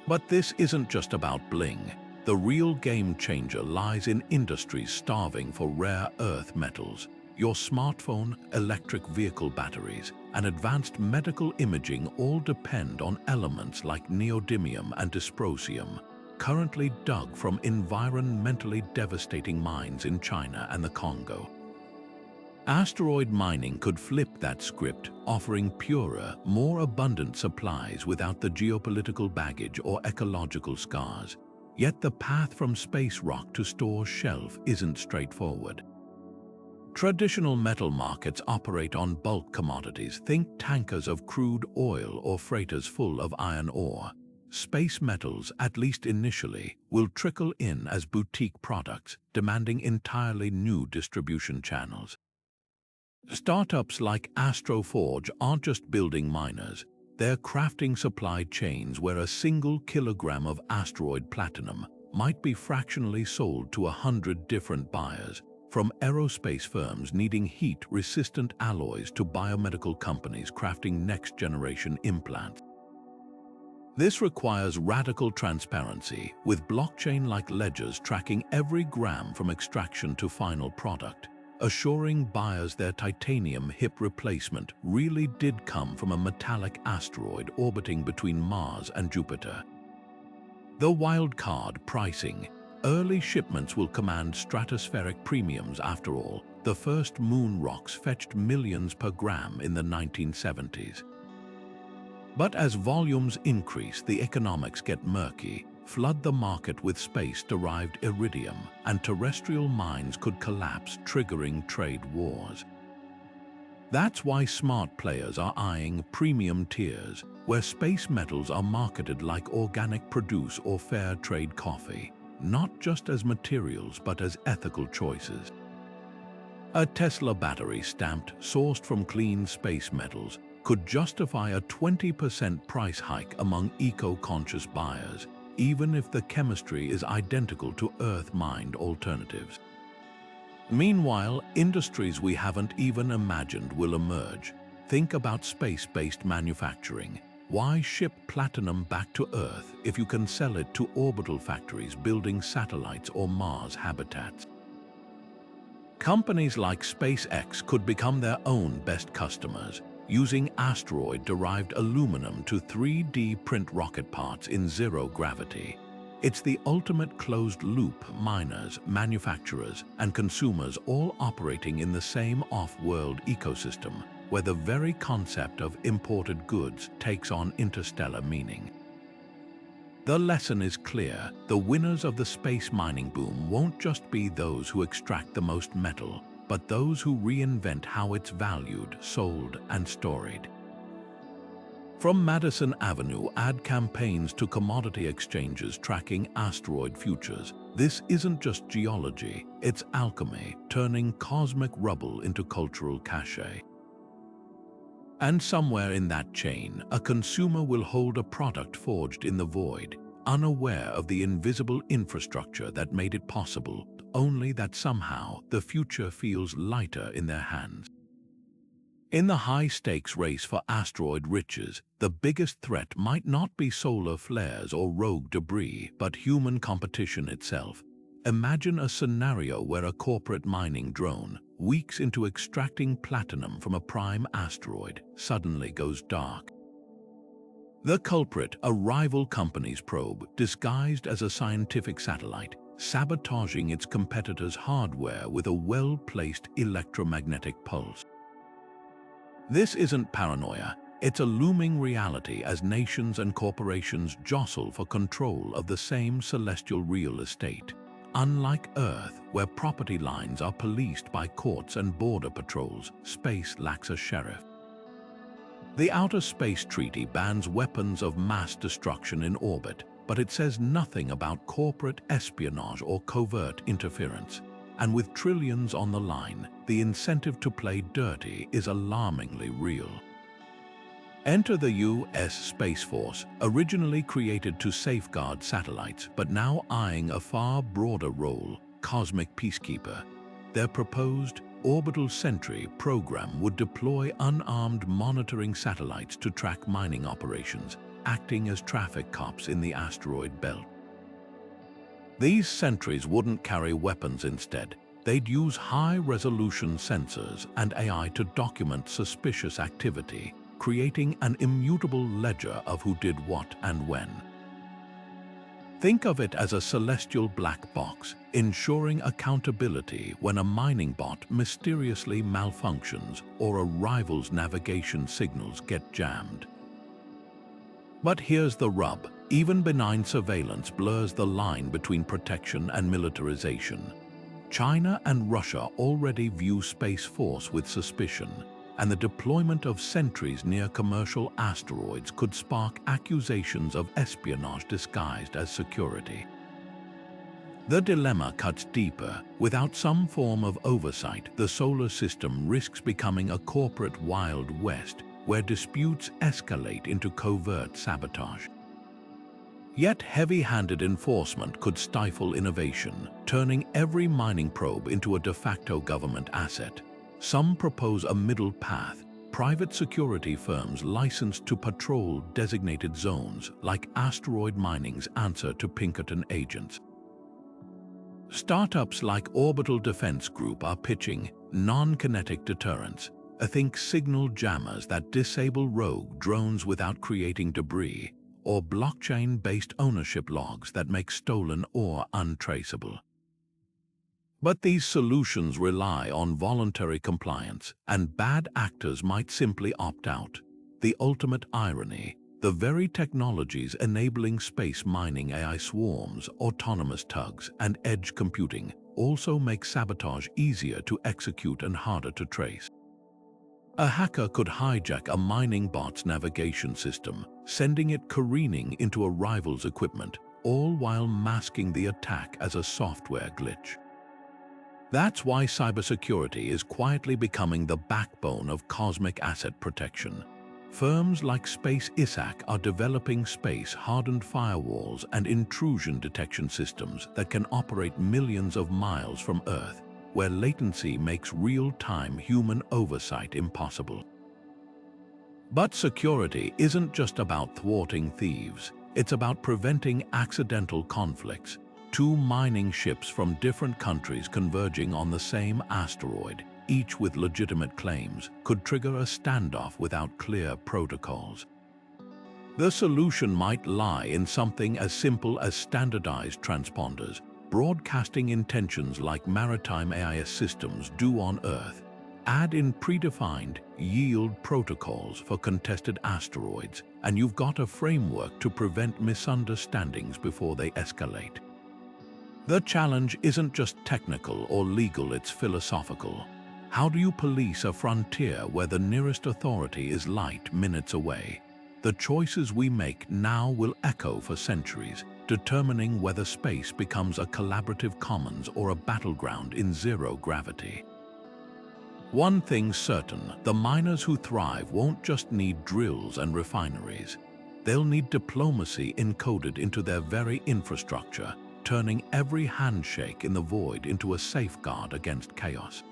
[SPEAKER 1] But this isn't just about bling. The real game changer lies in industries starving for rare earth metals. Your smartphone, electric vehicle batteries, and advanced medical imaging all depend on elements like neodymium and dysprosium, currently dug from environmentally devastating mines in China and the Congo. Asteroid mining could flip that script, offering purer, more abundant supplies without the geopolitical baggage or ecological scars. Yet the path from space rock to store shelf isn't straightforward. Traditional metal markets operate on bulk commodities. Think tankers of crude oil or freighters full of iron ore. Space metals, at least initially, will trickle in as boutique products, demanding entirely new distribution channels. Startups like Astroforge aren't just building miners, they're crafting supply chains where a single kilogram of asteroid platinum might be fractionally sold to 100 different buyers, from aerospace firms needing heat-resistant alloys to biomedical companies crafting next-generation implants. This requires radical transparency, with blockchain-like ledgers tracking every gram from extraction to final product, assuring buyers their titanium hip replacement really did come from a metallic asteroid orbiting between Mars and Jupiter. The wildcard pricing. Early shipments will command stratospheric premiums after all. The first moon rocks fetched millions per gram in the 1970s. But as volumes increase, the economics get murky. Flood the market with space-derived iridium, and terrestrial mines could collapse, triggering trade wars. That's why smart players are eyeing premium tiers, where space metals are marketed like organic produce or fair trade coffee, not just as materials but as ethical choices. A Tesla battery stamped sourced from clean space metals could justify a 20% price hike among eco-conscious buyers, even if the chemistry is identical to Earth-mined alternatives. Meanwhile, industries we haven't even imagined will emerge. Think about space-based manufacturing. Why ship platinum back to Earth if you can sell it to orbital factories building satellites or Mars habitats? Companies like SpaceX could become their own best customers, using asteroid-derived aluminum to 3D print rocket parts in zero gravity. It's the ultimate closed-loop: miners, manufacturers, and consumers all operating in the same off-world ecosystem, where the very concept of imported goods takes on interstellar meaning. The lesson is clear: the winners of the space mining boom won't just be those who extract the most metal, but those who reinvent how it's valued, sold, and stored. From Madison Avenue ad campaigns to commodity exchanges tracking asteroid futures, this isn't just geology, it's alchemy, turning cosmic rubble into cultural cachet. And somewhere in that chain, a consumer will hold a product forged in the void, unaware of the invisible infrastructure that made it possible, only that somehow the future feels lighter in their hands. In the high-stakes race for asteroid riches, the biggest threat might not be solar flares or rogue debris, but human competition itself. Imagine a scenario where a corporate mining drone, weeks into extracting platinum from a prime asteroid, suddenly goes dark. The culprit, a rival company's probe, disguised as a scientific satellite, sabotaging its competitor's hardware with a well-placed electromagnetic pulse. This isn't paranoia, it's a looming reality as nations and corporations jostle for control of the same celestial real estate. Unlike Earth, where property lines are policed by courts and border patrols, space lacks a sheriff. The Outer Space Treaty bans weapons of mass destruction in orbit, but it says nothing about corporate espionage or covert interference. And with trillions on the line, the incentive to play dirty is alarmingly real. Enter the U.S. Space Force, originally created to safeguard satellites, but now eyeing a far broader role: cosmic peacekeeper. Their proposed Orbital Sentry program would deploy unarmed monitoring satellites to track mining operations, acting as traffic cops in the asteroid belt. These sentries wouldn't carry weapons instead. They'd use high-resolution sensors and AI to document suspicious activity, creating an immutable ledger of who did what and when. Think of it as a celestial black box, ensuring accountability when a mining bot mysteriously malfunctions or a rival's navigation signals get jammed. But here's the rub: even benign surveillance blurs the line between protection and militarization. China and Russia already view Space Force with suspicion, and the deployment of sentries near commercial asteroids could spark accusations of espionage disguised as security. The dilemma cuts deeper. Without some form of oversight, the solar system risks becoming a corporate Wild West where disputes escalate into covert sabotage. Yet heavy-handed enforcement could stifle innovation, turning every mining probe into a de facto government asset. Some propose a middle path: private security firms licensed to patrol designated zones, like asteroid mining's answer to Pinkerton agents. Startups like Orbital Defense Group are pitching non-kinetic deterrents, think signal jammers that disable rogue drones without creating debris, or blockchain-based ownership logs that make stolen ore untraceable. But these solutions rely on voluntary compliance, and bad actors might simply opt out. The ultimate irony: the very technologies enabling space mining, AI swarms, autonomous tugs, and edge computing, also make sabotage easier to execute and harder to trace. A hacker could hijack a mining bot's navigation system, sending it careening into a rival's equipment, all while masking the attack as a software glitch. That's why cybersecurity is quietly becoming the backbone of cosmic asset protection. Firms like Space ISRU are developing space-hardened firewalls and intrusion detection systems that can operate millions of miles from Earth, where latency makes real-time human oversight impossible. But security isn't just about thwarting thieves. It's about preventing accidental conflicts. Two mining ships from different countries converging on the same asteroid, each with legitimate claims, could trigger a standoff without clear protocols. The solution might lie in something as simple as standardized transponders, broadcasting intentions like maritime AIS systems do on Earth. Add in predefined yield protocols for contested asteroids, and you've got a framework to prevent misunderstandings before they escalate. The challenge isn't just technical or legal, it's philosophical. How do you police a frontier where the nearest authority is light minutes away? The choices we make now will echo for centuries, determining whether space becomes a collaborative commons or a battleground in zero gravity. One thing's certain: the miners who thrive won't just need drills and refineries. They'll need diplomacy encoded into their very infrastructure, turning every handshake in the void into a safeguard against chaos.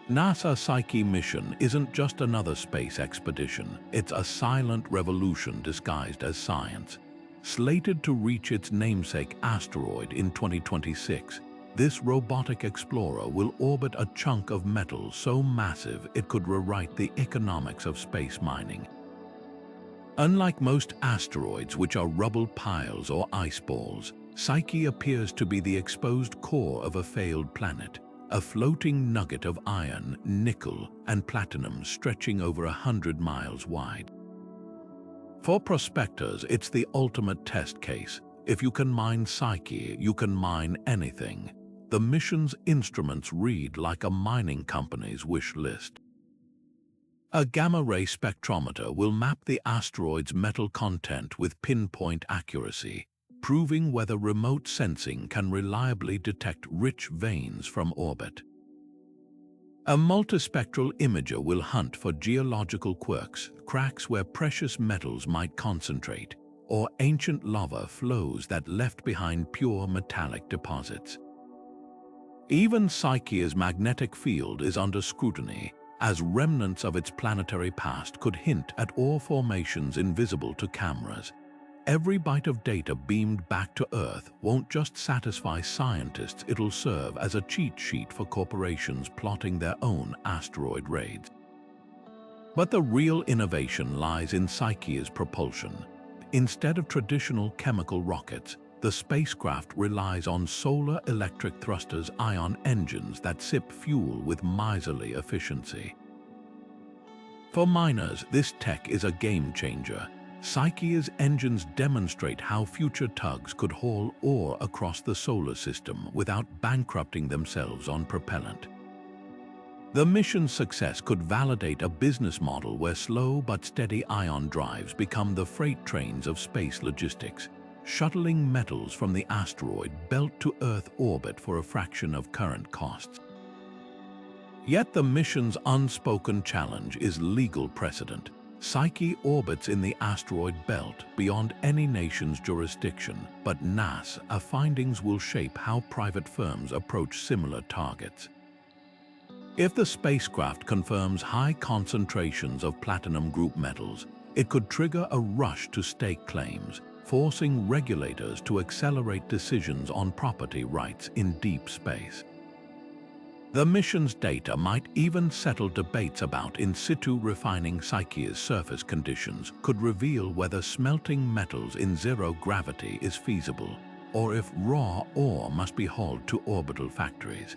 [SPEAKER 1] NASA's Psyche mission isn't just another space expedition. It's a silent revolution disguised as science. Slated to reach its namesake asteroid in 2026, this robotic explorer will orbit a chunk of metal so massive it could rewrite the economics of space mining. Unlike most asteroids, which are rubble piles or ice balls, Psyche appears to be the exposed core of a failed planet, a floating nugget of iron, nickel, and platinum stretching over 100 miles wide. For prospectors, it's the ultimate test case. If you can mine Psyche, you can mine anything. The mission's instruments read like a mining company's wish list. A gamma-ray spectrometer will map the asteroid's metal content with pinpoint accuracy, proving whether remote sensing can reliably detect rich veins from orbit. A multispectral imager will hunt for geological quirks, cracks where precious metals might concentrate, or ancient lava flows that left behind pure metallic deposits. Even Psyche's magnetic field is under scrutiny, as remnants of its planetary past could hint at ore formations invisible to cameras. Every byte of data beamed back to Earth won't just satisfy scientists, it'll serve as a cheat sheet for corporations plotting their own asteroid raids. But the real innovation lies in Psyche's propulsion. Instead of traditional chemical rockets, the spacecraft relies on solar electric thrusters, ion engines that sip fuel with miserly efficiency. For miners, this tech is a game changer. Psyche's engines demonstrate how future tugs could haul ore across the solar system without bankrupting themselves on propellant. The mission's success could validate a business model where slow but steady ion drives become the freight trains of space logistics, shuttling metals from the asteroid belt to Earth orbit for a fraction of current costs. Yet the mission's unspoken challenge is legal precedent. Psyche orbits in the asteroid belt beyond any nation's jurisdiction, but NASA's findings will shape how private firms approach similar targets. If the spacecraft confirms high concentrations of platinum group metals, it could trigger a rush to stake claims, forcing regulators to accelerate decisions on property rights in deep space. The mission's data might even settle debates about in-situ refining. Psyche's surface conditions could reveal whether smelting metals in zero gravity is feasible, or if raw ore must be hauled to orbital factories.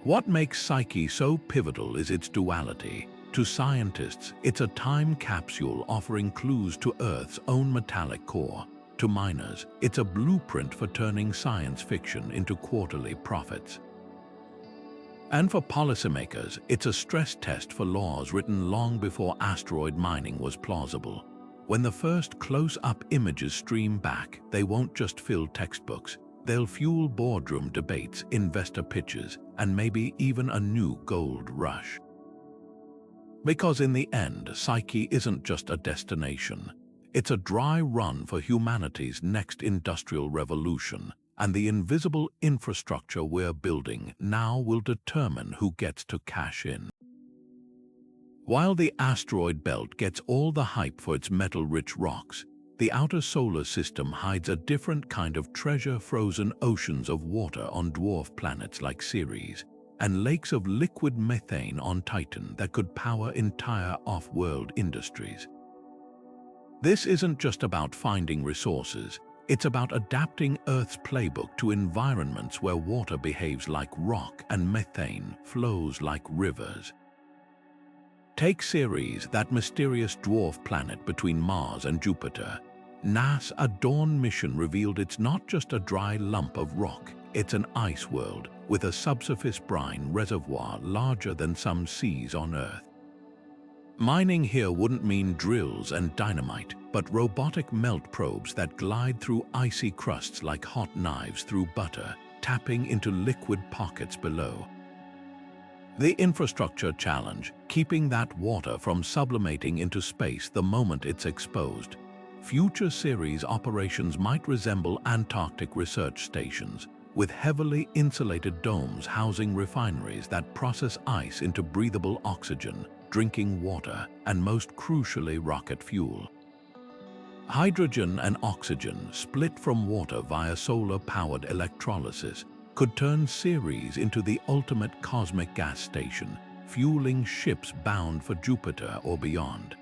[SPEAKER 1] What makes Psyche so pivotal is its duality. To scientists, it's a time capsule offering clues to Earth's own metallic core. To miners, it's a blueprint for turning science fiction into quarterly profits. And for policymakers, it's a stress test for laws written long before asteroid mining was plausible. When the first close-up images stream back, they won't just fill textbooks. They'll fuel boardroom debates, investor pitches, and maybe even a new gold rush. Because in the end, Psyche isn't just a destination. It's a dry run for humanity's next industrial revolution. And the invisible infrastructure we're building now will determine who gets to cash in. While the asteroid belt gets all the hype for its metal-rich rocks, the outer solar system hides a different kind of treasure: frozen oceans of water on dwarf planets like Ceres, and lakes of liquid methane on Titan that could power entire off-world industries. This isn't just about finding resources. It's about adapting Earth's playbook to environments where water behaves like rock and methane flows like rivers. Take Ceres, that mysterious dwarf planet between Mars and Jupiter. NASA's Dawn mission revealed it's not just a dry lump of rock, it's an ice world with a subsurface brine reservoir larger than some seas on Earth. Mining here wouldn't mean drills and dynamite, but robotic melt probes that glide through icy crusts like hot knives through butter, tapping into liquid pockets below. The infrastructure challenge: keeping that water from sublimating into space the moment it's exposed. Future Ceres operations might resemble Antarctic research stations, with heavily insulated domes housing refineries that process ice into breathable oxygen, drinking water, and most crucially, rocket fuel. Hydrogen and oxygen, split from water via solar-powered electrolysis, could turn Ceres into the ultimate cosmic gas station, fueling ships bound for Jupiter or beyond.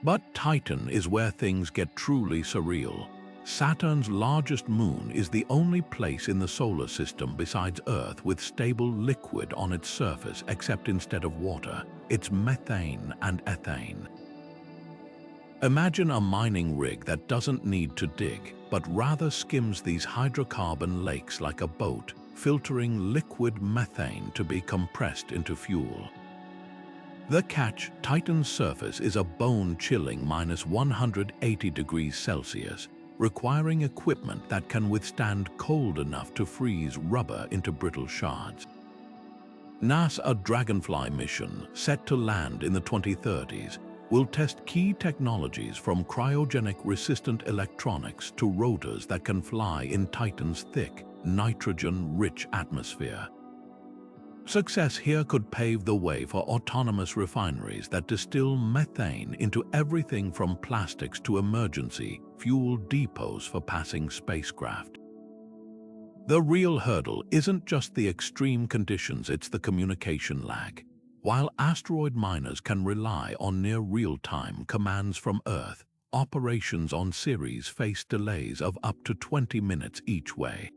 [SPEAKER 1] But Titan is where things get truly surreal. Saturn's largest moon is the only place in the solar system besides Earth with stable liquid on its surface, except instead of water, it's methane and ethane. Imagine a mining rig that doesn't need to dig, but rather skims these hydrocarbon lakes like a boat, filtering liquid methane to be compressed into fuel. The catch: Titan's surface is a bone-chilling -180 degrees Celsius, requiring equipment that can withstand cold enough to freeze rubber into brittle shards. NASA's Dragonfly mission, set to land in the 2030s, will test key technologies from cryogenic-resistant electronics to rotors that can fly in Titan's thick, nitrogen-rich atmosphere. Success here could pave the way for autonomous refineries that distill methane into everything from plastics to emergency fuel depots for passing spacecraft. The real hurdle isn't just the extreme conditions, it's the communication lag. While asteroid miners can rely on near real-time commands from Earth, operations on Ceres face delays of up to 20 minutes each way.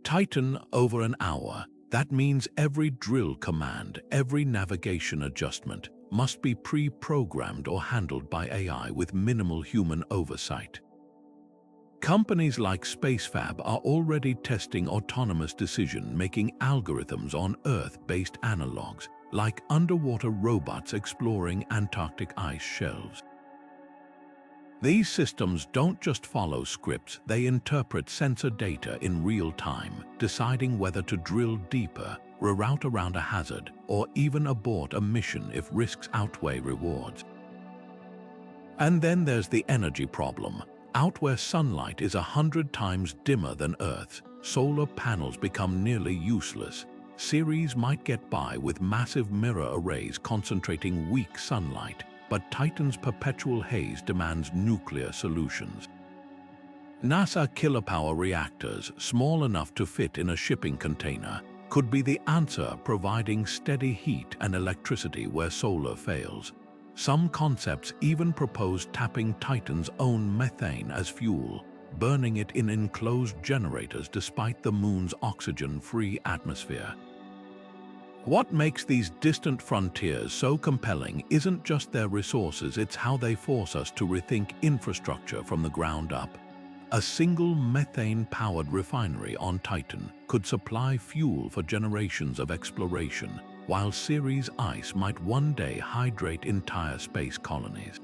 [SPEAKER 1] Titan, over an hour. That means every drill command, every navigation adjustment, must be pre-programmed or handled by AI with minimal human oversight. Companies like SpaceFab are already testing autonomous decision-making algorithms on Earth-based analogs, like underwater robots exploring Antarctic ice shelves. These systems don't just follow scripts, they interpret sensor data in real time, deciding whether to drill deeper, reroute around a hazard, or even abort a mission if risks outweigh rewards. And then there's the energy problem. Out where sunlight is 100 times dimmer than Earth's, solar panels become nearly useless. Ceres might get by with massive mirror arrays concentrating weak sunlight, but Titan's perpetual haze demands nuclear solutions. NASA kilopower reactors, small enough to fit in a shipping container, could be the answer, providing steady heat and electricity where solar fails. Some concepts even propose tapping Titan's own methane as fuel, burning it in enclosed generators despite the Moon's oxygen-free atmosphere. What makes these distant frontiers so compelling isn't just their resources, it's how they force us to rethink infrastructure from the ground up. A single methane-powered refinery on Titan could supply fuel for generations of exploration, while Ceres ice might one day hydrate entire space colonies.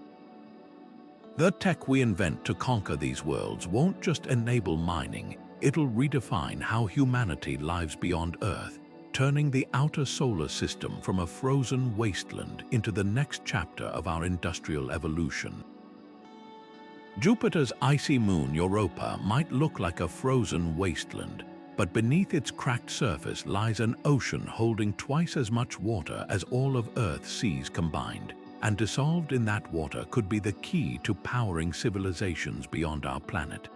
[SPEAKER 1] The tech we invent to conquer these worlds won't just enable mining, it'll redefine how humanity lives beyond Earth, turning the outer solar system from a frozen wasteland into the next chapter of our industrial evolution. Jupiter's icy moon Europa might look like a frozen wasteland, but beneath its cracked surface lies an ocean holding twice as much water as all of Earth's seas combined, and dissolved in that water could be the key to powering civilizations beyond our planet.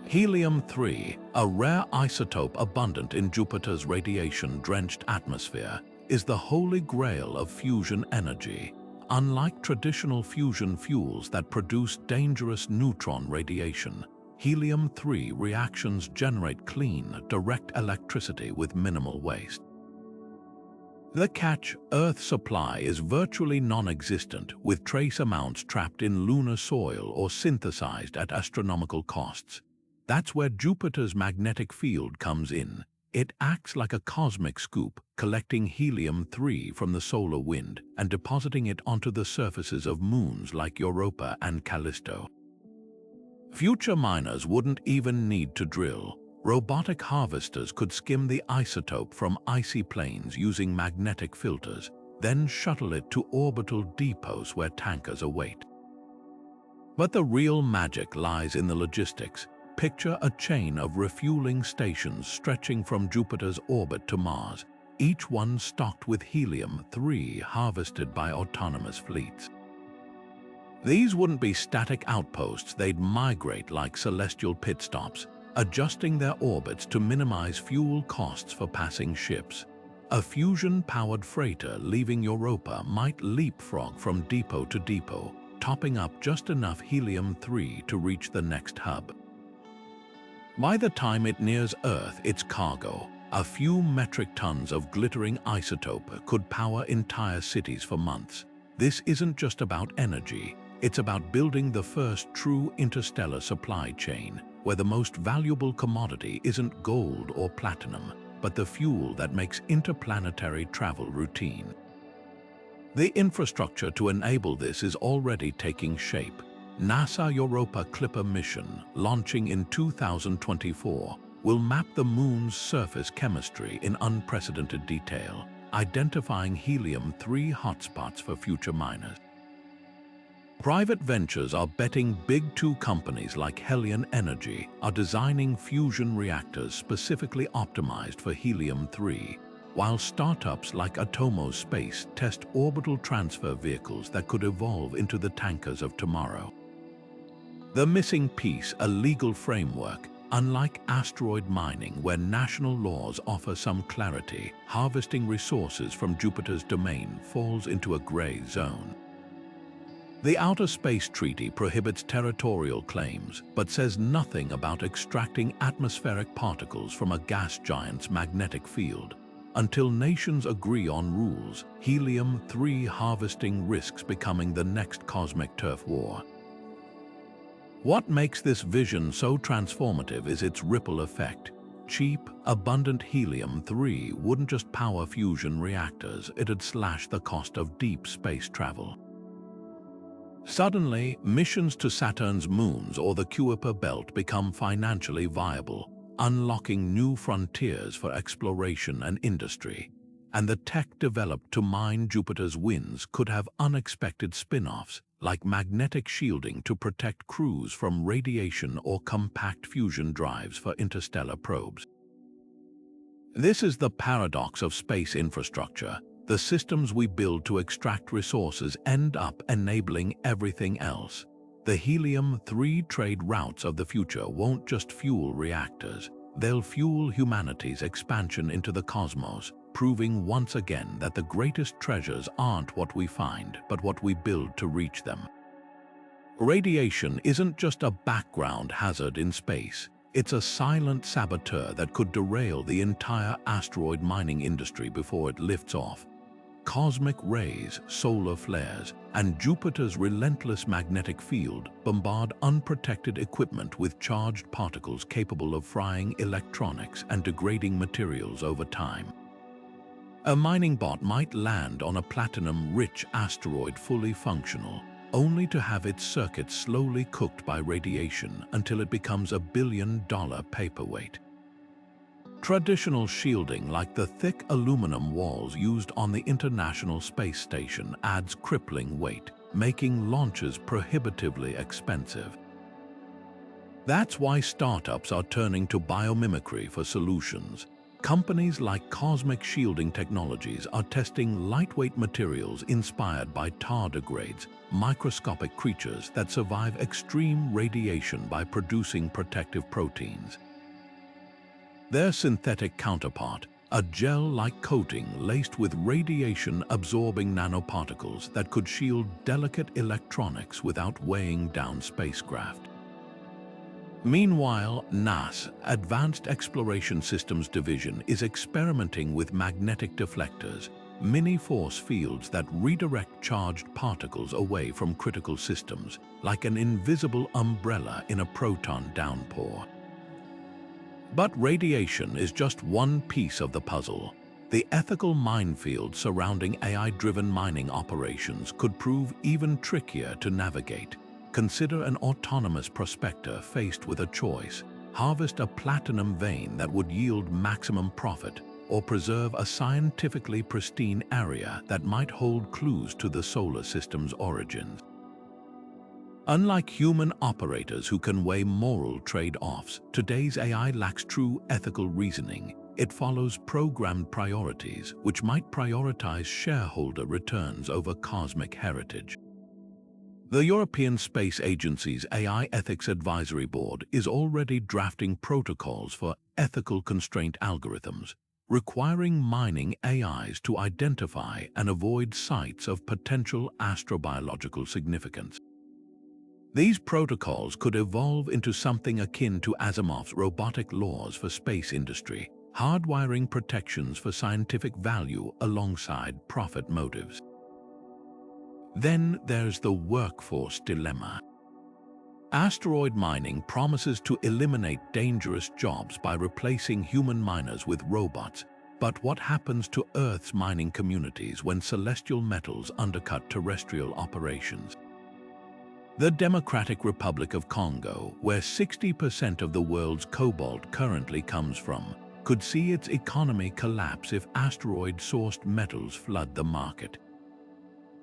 [SPEAKER 1] Helium-3, a rare isotope abundant in Jupiter's radiation-drenched atmosphere, is the holy grail of fusion energy. Unlike traditional fusion fuels that produce dangerous neutron radiation, helium-3 reactions generate clean, direct electricity with minimal waste. The catch: Earth's supply is virtually non-existent, with trace amounts trapped in lunar soil or synthesized at astronomical costs. That's where Jupiter's magnetic field comes in. It acts like a cosmic scoop, collecting helium-3 from the solar wind and depositing it onto the surfaces of moons like Europa and Callisto. Future miners wouldn't even need to drill. Robotic harvesters could skim the isotope from icy plains using magnetic filters, then shuttle it to orbital depots where tankers await. But the real magic lies in the logistics. Picture a chain of refueling stations stretching from Jupiter's orbit to Mars, each one stocked with helium-3 harvested by autonomous fleets. These wouldn't be static outposts, they'd migrate like celestial pit stops, adjusting their orbits to minimize fuel costs for passing ships. A fusion-powered freighter leaving Europa might leapfrog from depot to depot, topping up just enough helium-3 to reach the next hub. By the time it nears Earth, its cargo, a few metric tons of glittering isotope, could power entire cities for months. This isn't just about energy, it's about building the first true interstellar supply chain, where the most valuable commodity isn't gold or platinum, but the fuel that makes interplanetary travel routine. The infrastructure to enable this is already taking shape. NASA Europa Clipper mission, launching in 2024, will map the Moon's surface chemistry in unprecedented detail, identifying helium-3 hotspots for future miners. Private ventures are betting big. Two companies like Helion Energy are designing fusion reactors specifically optimized for helium-3, while startups like Atomo Space test orbital transfer vehicles that could evolve into the tankers of tomorrow. The missing piece: a legal framework. Unlike asteroid mining, where national laws offer some clarity, harvesting resources from Jupiter's domain falls into a gray zone. The Outer Space Treaty prohibits territorial claims, but says nothing about extracting atmospheric particles from a gas giant's magnetic field. Until nations agree on rules, helium-3 harvesting risks becoming the next cosmic turf war. What makes this vision so transformative is its ripple effect. Cheap, abundant helium-3 wouldn't just power fusion reactors, it'd slash the cost of deep space travel. Suddenly, missions to Saturn's moons or the Kuiper Belt become financially viable, unlocking new frontiers for exploration and industry. And the tech developed to mine Jupiter's winds could have unexpected spin-offs, like magnetic shielding to protect crews from radiation or compact fusion drives for interstellar probes. This is the paradox of space infrastructure. The systems we build to extract resources end up enabling everything else. The helium-3 trade routes of the future won't just fuel reactors, they'll fuel humanity's expansion into the cosmos, proving once again that the greatest treasures aren't what we find, but what we build to reach them. Radiation isn't just a background hazard in space. It's a silent saboteur that could derail the entire asteroid mining industry before it lifts off. Cosmic rays, solar flares, and Jupiter's relentless magnetic field bombard unprotected equipment with charged particles capable of frying electronics and degrading materials over time. A mining bot might land on a platinum-rich asteroid fully functional, only to have its circuits slowly cooked by radiation until it becomes a billion-dollar paperweight. Traditional shielding like the thick aluminum walls used on the International Space Station adds crippling weight, making launches prohibitively expensive. That's why startups are turning to biomimicry for solutions. Companies like Cosmic Shielding Technologies are testing lightweight materials inspired by tardigrades, microscopic creatures that survive extreme radiation by producing protective proteins. Their synthetic counterpart, a gel-like coating laced with radiation-absorbing nanoparticles that could shield delicate electronics without weighing down spacecraft. Meanwhile, NASA's Advanced Exploration Systems Division is experimenting with magnetic deflectors, mini-force fields that redirect charged particles away from critical systems, like an invisible umbrella in a proton downpour. But radiation is just one piece of the puzzle. The ethical minefield surrounding AI-driven mining operations could prove even trickier to navigate. Consider an autonomous prospector faced with a choice: harvest a platinum vein that would yield maximum profit, or preserve a scientifically pristine area that might hold clues to the solar system's origins. Unlike human operators who can weigh moral trade-offs, today's AI lacks true ethical reasoning. It follows programmed priorities, which might prioritize shareholder returns over cosmic heritage. The European Space Agency's AI Ethics Advisory Board is already drafting protocols for ethical constraint algorithms, requiring mining AIs to identify and avoid sites of potential astrobiological significance. These protocols could evolve into something akin to Asimov's robotic laws for space industry, hardwiring protections for scientific value alongside profit motives. Then there's the workforce dilemma. Asteroid mining promises to eliminate dangerous jobs by replacing human miners with robots, but what happens to Earth's mining communities when celestial metals undercut terrestrial operations? The Democratic Republic of Congo, where 60% of the world's cobalt currently comes from, could see its economy collapse if asteroid-sourced metals flood the market.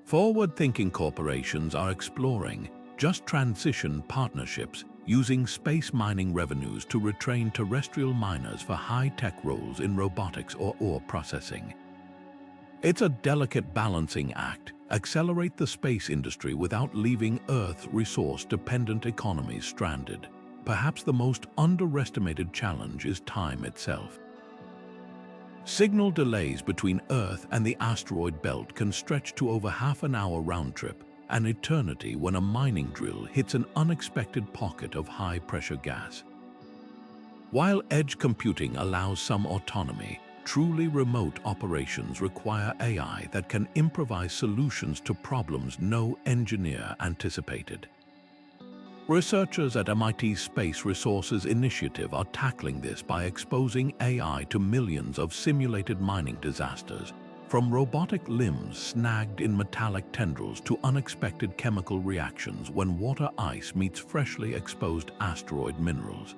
[SPEAKER 1] Forward-thinking corporations are exploring just transition partnerships, using space mining revenues to retrain terrestrial miners for high-tech roles in robotics or ore processing. It's a delicate balancing act: accelerate the space industry without leaving Earth resource-dependent economies stranded. Perhaps the most underestimated challenge is time itself. Signal delays between Earth and the asteroid belt can stretch to over half-an-hour round trip, an eternity when a mining drill hits an unexpected pocket of high-pressure gas. While edge computing allows some autonomy, truly remote operations require AI that can improvise solutions to problems no engineer anticipated. Researchers at MIT's Space Resources Initiative are tackling this by exposing AI to millions of simulated mining disasters, from robotic limbs snagged in metallic tendrils to unexpected chemical reactions when water ice meets freshly exposed asteroid minerals.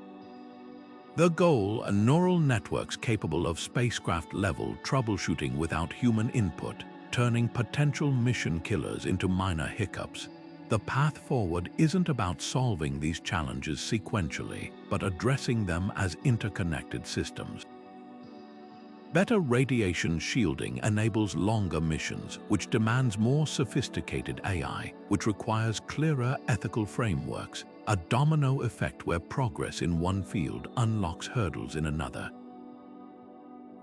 [SPEAKER 1] The goal are neural networks capable of spacecraft-level troubleshooting without human input, turning potential mission killers into minor hiccups. The path forward isn't about solving these challenges sequentially, but addressing them as interconnected systems. Better radiation shielding enables longer missions, which demands more sophisticated AI, which requires clearer ethical frameworks, a domino effect where progress in one field unlocks hurdles in another.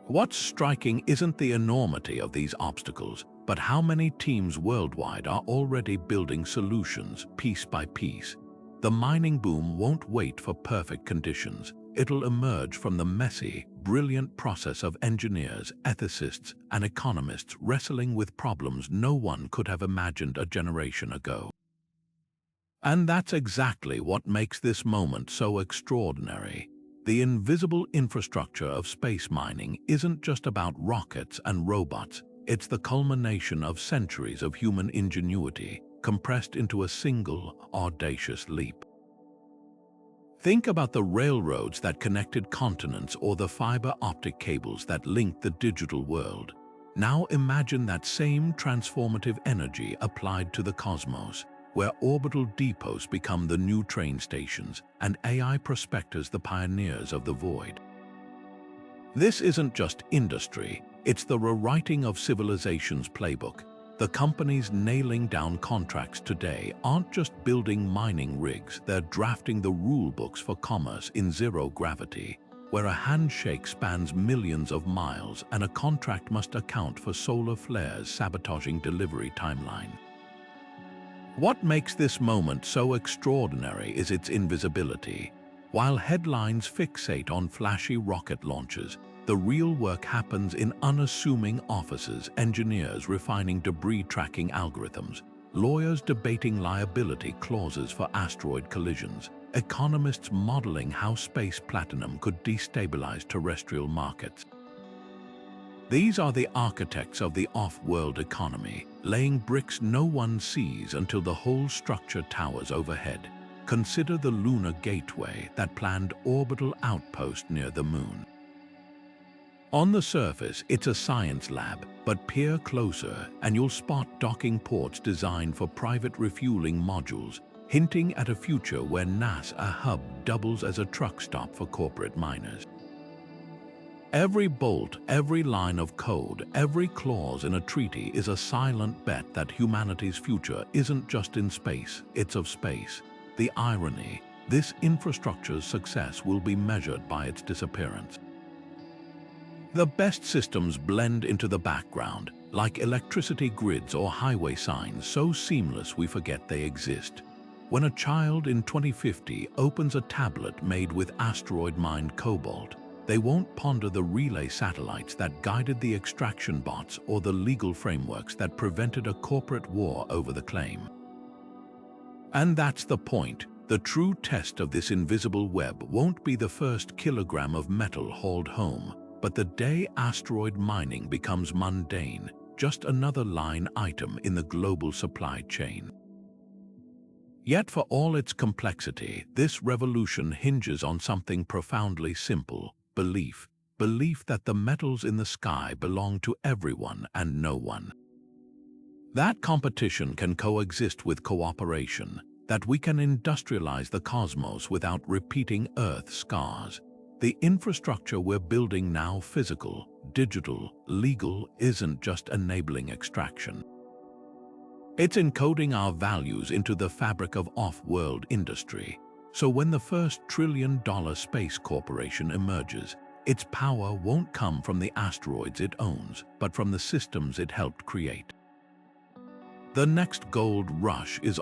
[SPEAKER 1] What's striking isn't the enormity of these obstacles, but how many teams worldwide are already building solutions piece by piece. The mining boom won't wait for perfect conditions. It'll emerge from the messy, brilliant process of engineers, ethicists, and economists wrestling with problems no one could have imagined a generation ago. And that's exactly what makes this moment so extraordinary. The invisible infrastructure of space mining isn't just about rockets and robots. It's the culmination of centuries of human ingenuity, compressed into a single, audacious leap. Think about the railroads that connected continents or the fiber optic cables that linked the digital world. Now imagine that same transformative energy applied to the cosmos, where orbital depots become the new train stations and AI prospectors the pioneers of the void. This isn't just industry, it's the rewriting of civilization's playbook. The companies nailing down contracts today aren't just building mining rigs, they're drafting the rule books for commerce in zero gravity, where a handshake spans millions of miles and a contract must account for solar flares sabotaging delivery timeline. What makes this moment so extraordinary is its invisibility. While headlines fixate on flashy rocket launches, the real work happens in unassuming offices, engineers refining debris tracking algorithms, lawyers debating liability clauses for asteroid collisions, economists modeling how space platinum could destabilize terrestrial markets. These are the architects of the off-world economy, laying bricks no one sees until the whole structure towers overhead. Consider the Lunar Gateway, that planned orbital outpost near the Moon. On the surface, it's a science lab, but peer closer and you'll spot docking ports designed for private refueling modules, hinting at a future where NASA hub doubles as a truck stop for corporate miners. Every bolt, every line of code, every clause in a treaty is a silent bet that humanity's future isn't just in space, it's of space. The irony, this infrastructure's success will be measured by its disappearance. The best systems blend into the background, like electricity grids or highway signs so seamless we forget they exist. When a child in 2050 opens a tablet made with asteroid-mined cobalt, they won't ponder the relay satellites that guided the extraction bots or the legal frameworks that prevented a corporate war over the claim. And that's the point. The true test of this invisible web won't be the first kilogram of metal hauled home, but the day asteroid mining becomes mundane, just another line item in the global supply chain. Yet for all its complexity, this revolution hinges on something profoundly simple: belief. Belief that the metals in the sky belong to everyone and no one. That competition can coexist with cooperation, that we can industrialize the cosmos without repeating Earth's scars. The infrastructure we're building now, physical, digital, legal, isn't just enabling extraction. It's encoding our values into the fabric of off-world industry. So when the first trillion-dollar space corporation emerges, its power won't come from the asteroids it owns, but from the systems it helped create. The next gold rush is